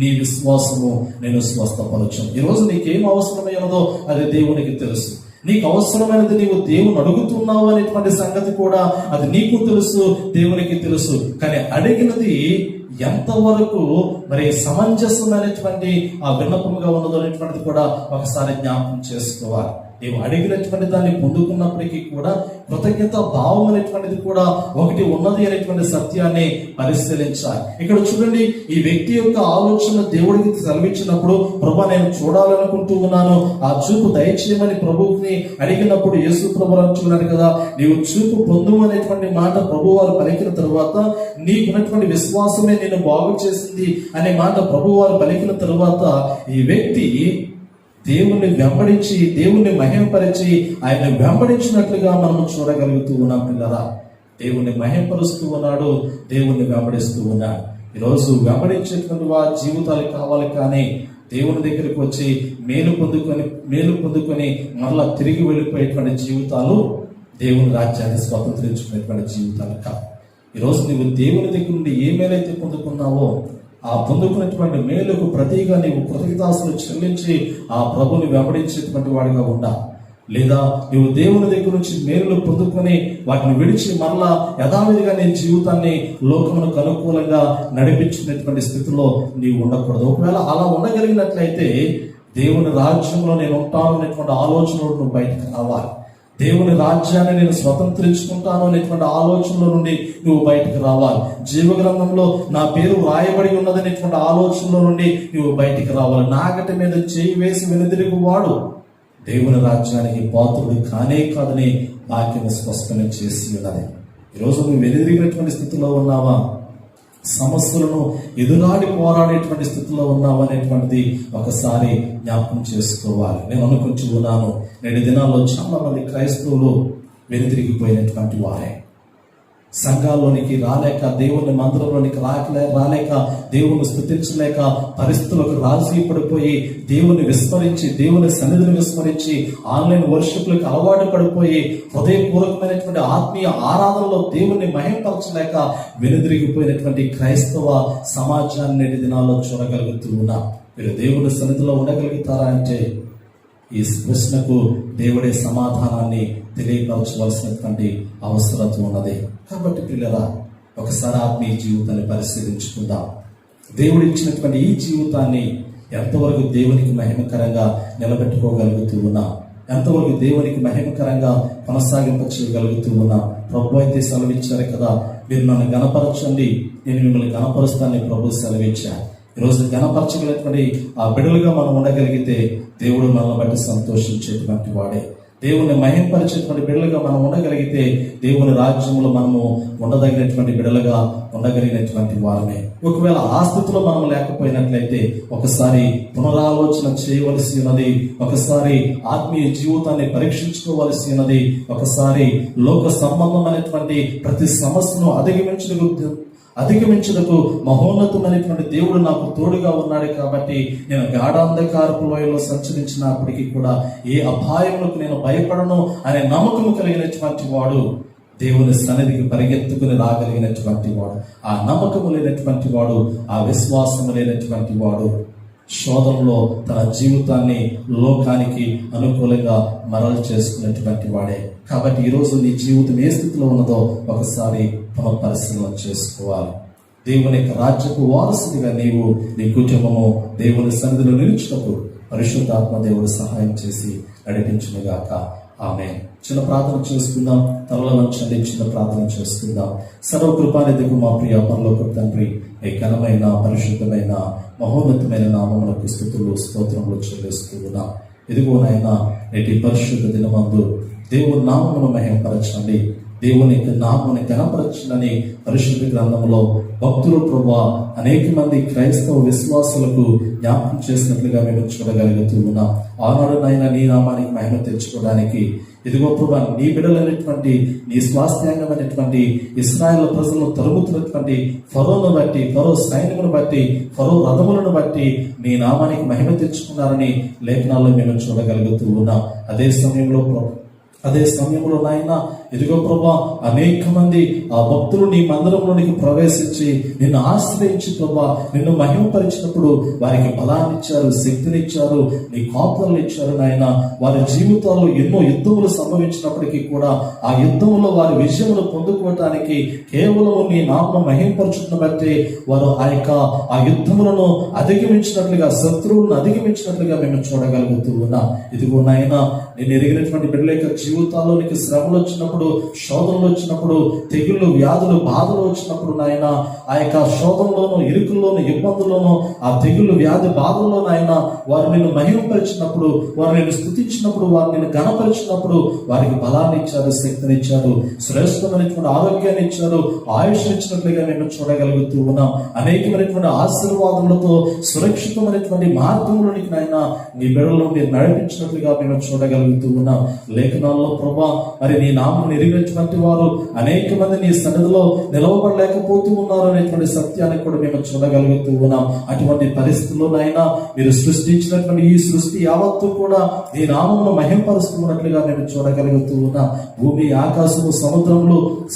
A: నీ విశ్వాసము నేను స్వస్థపరచును. ఈరోజు నీకేం అవసరమైనదో అది దేవునికి తెలుసు. నీకు అవసరమైనది నీవు దేవుని అడుగుతున్నావు అనేటువంటి సంగతి కూడా అది నీకు తెలుసు, దేవునికి తెలుసు. కానీ అడిగినది ఎంతవరకు మరి సమంజసమైనటువంటి ఆ విన్నపముగా ఉన్నదో అనేటువంటిది కూడా ఒకసారి జ్ఞాపకం చేసుకోవాలి. నీవు అడిగినటువంటి దాన్ని పొందుకున్నప్పటికీ కూడా కృతజ్ఞత భావం అనేటువంటిది కూడా ఒకటి ఉన్నది అనేటువంటి సత్యాన్ని పరిశీలించాలి. ఇక్కడ చూడండి, ఈ వ్యక్తి యొక్క ఆలోచన దేవుడికి సెలవిచ్చినప్పుడు, ప్రభా నేను చూడాలనుకుంటూ ఉన్నాను, ఆ చూపు దయచేయమని ప్రభువుని అడిగినప్పుడు యేసు ప్రభు అంటున్నాడు కదా, నీవు చూపు పొందు అనేటువంటి మాట ప్రభు వారు పలికిన తరువాత, నీకున్నటువంటి విశ్వాసమే నేను బాగు చేసింది అనే మాట ప్రభు వారు పలికిన తరువాత, ఈ వ్యక్తి దేవుణ్ణి వెంబడించి దేవుణ్ణి మహిమపరిచి ఆయన వెంబడించినట్లుగా మనం చూడగలుగుతూ ఉన్నాం. పిల్లరా, దేవుణ్ణి మహిమపరుస్తూ ఉన్నాడు, దేవుణ్ణి వెంబడిస్తూ ఉన్నాడు. ఈరోజు వెంబడించేటువంటి వారి జీవితాలు కావాలి, కానీ దేవుని దగ్గరికి వచ్చి మేలు పొందుకొని మరలా తిరిగి వెళ్ళిపోయేటువంటి జీవితాలు దేవుని రాజ్యాన్ని స్వతంత్రించుకునేటువంటి జీవితాలు కాదు. ఈరోజు నువ్వు దేవుని దగ్గర నుండి ఏ మేలైతే పొందుకున్నావో ఆ పొందుకున్నటువంటి మేలుకు ప్రతిగా నీవు కృతజ్ఞతాస్తులు చెల్లించి ఆ ప్రభుని వెంబడించేటువంటి వాడిగా ఉండా, లేదా నువ్వు దేవుని దగ్గర నుంచి మేలులు పొందుకొని వాటిని విడిచి మరలా యథావిధిగా నీ జీవితాన్ని లోకమునకు అనుకూలంగా నడిపించుకునేటువంటి స్థితిలో నీవు ఉండకూడదు. ఒకవేళ అలా ఉండగలిగినట్లయితే దేవుని రాజ్యంలో నేను ఉంటాను అనేటువంటి ఆలోచనలో నువ్వు బయటకు రావాలి. దేవుని రాజ్యాన్ని నేను స్వతంత్రించుకుంటాను అనేటువంటి ఆలోచనలో నుండి నువ్వు బయటకు రావాలి. జీవగ్రంథంలో నా పేరు రాయబడి ఉన్నదనేటువంటి ఆలోచనలో నుండి నువ్వు బయటికి రావాలి. నాగటి మీద చేయి వేసి వెనుదిరుగు వాడు దేవుని రాజ్యానికి పాత్రుడు కానే కాదని వాక్యం స్పష్టంగా చేసి ఉన్నది. ఈరోజు నువ్వు వెనుదిరిగినటువంటి స్థితిలో ఉన్నావా? సమస్యలను ఎదురాడి పోరాడేటువంటి స్థితిలో ఉన్నావు అనేటువంటిది ఒకసారి జ్ఞాపకం చేసుకోవాలి. నేను అనుకుంటూ ఉన్నాను, నేటి దినాల్లో చాలా మంది క్రైస్తవులు వెనుదిరిగిపోయినటువంటి వారే. సంఘాల్లోనికి రాలేక, దేవుని మందిరంలోనికి రాలేక, దేవుని స్తుతించలేక, పరిస్థితులకు రాజీ పడిపోయి దేవుని విస్మరించి, దేవుని సన్నిధిని విస్మరించి, ఆన్లైన్ వర్షిప్లకు అలవాటు పడిపోయి హృదయపూర్వకమైనటువంటి ఆత్మీయ ఆరాధనలో దేవుని మహిమపరచలేక వెనుదిరిగిపోయినటువంటి క్రైస్తవ సమాజాన్ని నేటి దినాల్లో చూడగలుగుతూ ఉన్నా. మీరు దేవుని సన్నిధిలో ఉండగలుగుతారా అంటే ఈ ప్రశ్నకు దేవుడే సమాధానాన్ని తెలియపరచవలసినటువంటి అవసరం ఉన్నది. కాబట్టి పిల్లరా, ఒకసారి ఆత్మీయ జీవితాన్ని పరిశీలించుకుందాం. దేవుడు ఇచ్చినటువంటి ఈ జీవితాన్ని ఎంతవరకు దేవునికి మహిమకరంగా నిలబెట్టుకోగలుగుతూ ఉన్నా, ఎంతవరకు దేవునికి మహిమకరంగా కొనసాగింప చేయగలుగుతూ ఉన్నా. ప్రభు అయితే సెలవిచ్చారు కదా, మీరు నన్ను గణపరచండి, నేను మిమ్మల్ని గణపరుస్తానని ప్రభు సెలవిచ్చారు. ఈరోజు గణపరచగలిగినటువంటి ఆ బిడ్డలుగా మనం ఉండగలిగితే దేవుడు మనల్ని బట్టి సంతోషించేటువంటి వాడే. దేవుని మహింపరిచేటువంటి బిడ్డలుగా మనం ఉండగలిగితే దేవుని రాజ్యంలో మనము ఉండదగినటువంటి బిడ్డలుగా ఉండగలిగినటువంటి వారమే. ఒకవేళ ఆ స్థితిలో మనం లేకపోయినట్లయితే ఒకసారి పునరాలోచన చేయవలసి ఉన్నది, ఒకసారి ఆత్మీయ జీవితాన్ని పరీక్షించుకోవలసి ఉన్నది, ఒకసారి లోక సంబంధమైనటువంటి ప్రతి సమస్యను అధిగమించుటకు మహోన్నతమైనటువంటి దేవుడు నాకు తోడుగా ఉన్నాడు కాబట్టి నేను గాఢాంధకారపు లోయలో సంచరించినప్పటికీ కూడా ఏ అపాయములకు నేను భయపడను అనే నమ్మకం కలిగినటువంటి వాడు దేవుని సన్నిధికి పరిగెత్తుకుని రాగలిగినటువంటి వాడు. ఆ నమ్మకము లేనటువంటి వాడు, ఆ విశ్వాసము లేనటువంటి వాడు శోధనలో తన జీవితాన్ని లోకానికి అనుకూలంగా మరలు చేసుకున్నటువంటి వాడే. కాబట్టి ఈరోజు నీ జీవితం ఏ స్థితిలో ఉన్నదో ఒకసారి పునఃపరిశీలన చేసుకోవాలి. దేవుని యొక్క రాజ్యపు వారసుడిగా నీవు, నీ కుటుంబము దేవుని సన్నిధిలో నిలుచుటకు పరిశుద్ధాత్మ దేవుడు సహాయం చేసి నడిపించునుగాక. ఆమేన్. చిన్న ప్రార్థన చేసుకుందాం. తలలో వంచండి, చిన్న ప్రార్థన చేసుకుందాం. సర్వకృపానిధికు మా ప్రియ పరలోకపు తండ్రి, ఈ ఘనమైన పరిశుద్ధమైన మహోన్నతమైన నామములకు స్తుతులు స్తోత్రములు చెల్లిస్తూ ఉన్నాం. ఇదిగో నాయన, నేటి పరిశుద్ధ దినమందు దేవుని నామమును మహిమపరచండి, దేవుని యొక్క నామముని ఘనపరచండి. పరిశుద్ధ గ్రంథంలో భక్తులు ప్రభువా అనేక మంది క్రైస్తవ విశ్వాసులకు జ్ఞాపకం చేసినట్లుగా మేము చూడగలుగుతూ ఉన్నాం. ఆనాడు నాయన నీ నామానికి మహిమ తెచ్చుకోవడానికి ఇదిగో ప్రభువా నీ బిడ్డలైనటువంటి నీ స్వాస్థ్యాంగమైనటువంటి ఇశ్రాయేలు ప్రజలను తరుముతున్నటువంటి ఫరోను బట్టి, ఫరో సైన్యమును బట్టి, ఫరో రథములను బట్టి నీ నామానికి మహిమ తెచ్చుకున్నారని లేఖనాల్లో మేము చూడగలుగుతూ ఉన్నాం. అదే సమయంలో నాయన ఇదిగో ప్రభా అనేక మంది ఆ భక్తులు నీ మందిరంలోనికి ప్రవేశించి నిన్ను ఆశ్రయించి ప్రభా నిన్ను మహిమపరిచినప్పుడు వారికి బలాన్ని ఇచ్చారు, శక్తినిచ్చారు, నీ కాపుదలను ఇచ్చారు నాయన. వారి జీవితాల్లో ఎన్నో యుద్ధములు సంభవించినప్పటికీ కూడా ఆ యుద్ధంలో వారి విజయములు పొందుకోవటానికి కేవలం నీ నామను మహిమపరచుకున్న బట్టి వారు ఆ యుద్ధములను అధిగమించినట్లుగా, శత్రువులను అధిగమించినట్లుగా మేము చూడగలుగుతూ ఉన్నాం. ఇదిగో నాయన, నేను ఎరిగినటువంటి బిడ్డల యొక్క జీవితాల్లో నీకు శ్రమలు వచ్చినప్పుడు, శోధనలు వచ్చినప్పుడు, తెగుళ్ళు, వ్యాధులు, బాధలు వచ్చినప్పుడు నాయన ఆ యొక్క శోధనలోను, ఇరుకుల్లోను, ఇబ్బందుల్లోను, ఆ తెగుళ్ళు, వ్యాధి, బాధల్లో నాయన వారు నిన్ను మహిమపరిచినప్పుడు, వారు నిన్ను స్తుతించినప్పుడు, వారు నిన్ను ఘనపరిచినప్పుడు వారికి బలాన్ని ఇచ్చారు, శక్తిని ఇచ్చారు, శ్రేష్టమైనటువంటి ఆరోగ్యాన్ని ఇచ్చారు, ఆయుష్ ఇచ్చినట్లుగా మేము చూడగలుగుతూ ఉన్నాం. అనేకమైనటువంటి ఆశీర్వాదములతో సురక్షితమైనటువంటి మార్గంలోనికి నాయన నీ బిడ్డలను మీరు నడిపించినట్లుగా మేము చూడగలుగుతూ ఉన్నాం. లేఖనాల్లో ప్రభా మరి నీ నామం ఎరిగినటువంటి వారు అనేక మంది నీ సన్నిధిలో నిలవబడలేకపోతూ ఉన్నారు అనేటువంటి సత్యాన్ని కూడా మేము చూడగలుగుతూ ఉన్నాం. అటువంటి పరిస్థితుల్లో నాయన మీరు సృష్టించినటువంటి ఈ సృష్టి యావత్తు కూడా నీ నామమును మహింపరుస్తున్నట్లుగా మేము చూడగలుగుతూ ఉన్నాం. భూమి, ఆకాశము,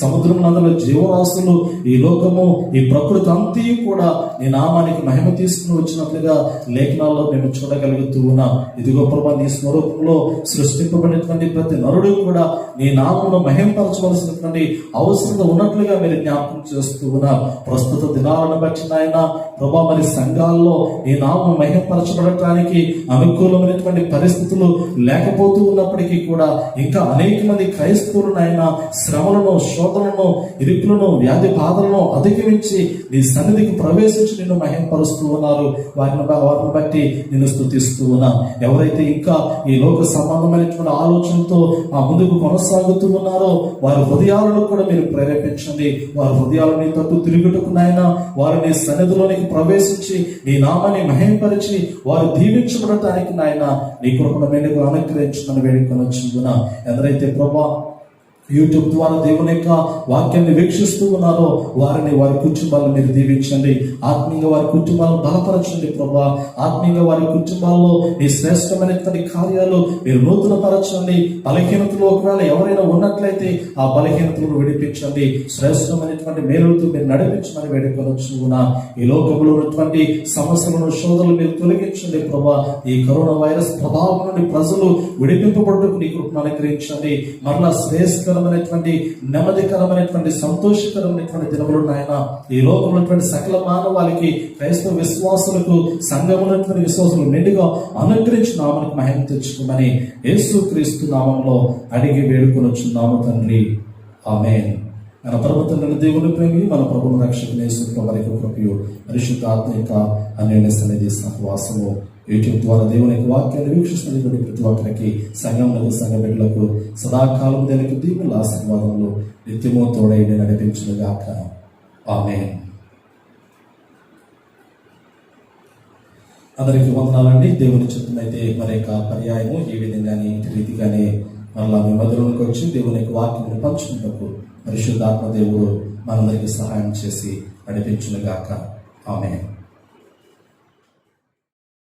A: సముద్రములందరూ జీవరాశులు, ఈ లోకము, ఈ ప్రకృతి అంతా కూడా నీ నామానికి మహిమ తీసుకుని వచ్చినట్లుగా లేఖనాల్లో మేము చూడగలుగుతూ ఉన్నాం. ఇదిగో ప్రభా నీ స్వరూపంలో సృష్టింపబడినటువంటి ప్రతి నరుడు కూడా నీ నామమును మహింపరచవలసినటువంటి అవసరం ఉన్నట్లుగా మీరు జ్ఞాపకం చేస్తూ ఉన్నారు. ప్రస్తుత దినాలను బట్టి నాయన ప్రభా మరి సంఘాల్లో నీ నామం మహింపరచబడటానికి అనుకూలమైనటువంటి పరిస్థితులు లేకపోతూ ఉన్నప్పటికీ కూడా ఇంకా అనేక మంది క్రైస్తవులు నాయన శ్రమలను, శోధనలను, ఇరుకులను, వ్యాధి బాధలను అధిగమించి నీ సన్నిధికి ప్రవేశించి నిన్ను మహింపరుస్తూ ఉన్నారు. వారిని బట్టి నిన్ను స్తుతిస్తూ ఉన్నాం. ఎవరైతే ఇంకా ఈ లోక సంబంధమైనటువంటి ఆలోచనతో ముందుకు కొనసాగుతూ ఉన్నారో వారి హృదయాలను కూడా మీరు ప్రేరేపించండి. వారి హృదయాలని తట్టు తిరుగుటకు నాయన వారిని సన్నిధిలోనికి ప్రవేశించి నీ నామాన్ని మహింపరిచి వారు దీవించబడటానికి నాయన నీ కృపను మేలుగా అనుగ్రహించమని వేడుకొనొచ్చున్నా. ఎవరైతే ప్రభా యూట్యూబ్ ద్వారా దేవుని యొక్క వాక్యాన్ని వీక్షిస్తూ ఉన్నారో వారిని, వారి కుటుంబాలను మీరు దీవించండి. ఆత్మీయంగా వారి కుటుంబాలను బలపరచండి ప్రభా. ఆత్మీయంగా వారి కుటుంబాల్లో నీ శ్రేష్టమైనటువంటి కార్యాలు మీరు నూతనపరచండి. బలహీనతలు ఒకవేళ ఎవరైనా ఉన్నట్లయితే ఆ బలహీనతలను విడిపించండి. శ్రేష్టమైనటువంటి మేలులతో మీరు నడిపించమని వేడుకొనొచ్చున్నా. ఈ లోకంలో ఉన్నటువంటి సమస్యలను, శోధనలు మీరు తొలగించండి ప్రభా. ఈ కరోనా వైరస్ ప్రభావం నుండి ప్రజలు విడిపింపబడుటకు నీ కృపను అనుగ్రహించండి. మరలా శ్రేష్టమైనటువంటి, నెమ్మదికరమైనటువంటి, సంతోషకరమైనటువంటి దినములు నాయన ఈ లోకంలో ఉన్నటువంటి సకల మానవాళికి, క్రైస్తవ విశ్వాసులకు, సంఘమున్నటువంటి విశ్వాసులు మెండుగా అనుగ్రహించి నామనికి మహిమ తెచ్చుకోమని యేసుక్రీస్తు నామంలో అడిగి వేడుకొనొచ్చున్నాము తండ్రి. ఆమేన్. మన పర్వతంలో దేవుని ప్రేమి మన ప్రభువు రక్షకుని యేసు వారికి కృపయు పరిశుద్ధ ఆత్మ యొక్క అన్యోన్య సన్నిధి సహవాసము యూట్యూబ్ ద్వారా దేవుని యొక్క వాక్యాన్ని వీక్షిస్తున్నటువంటి ప్రతి ఒక్కరికి సంఘములకు సంఘ బిడ్డలకు సదాకాలం దేనికి దీవుల ఆశీర్వాదములు నిత్యము తోడై నడిపించునుగాక. ఆమేన్. అందరికీ వందనాలండి. దేవుని చిత్తమైతే మరి యొక్క పర్యాయము ఈ విధంగానే రీతిగానే మరలా మీ మధ్యలోకి వచ్చి దేవుని యొక్క వాక్యాన్ని పంచుకుంటూ పరిశుద్ధాత్మ దేవుడు మనందరికీ సహాయం చేసి నడిపించునుగాక. ఆమేన్.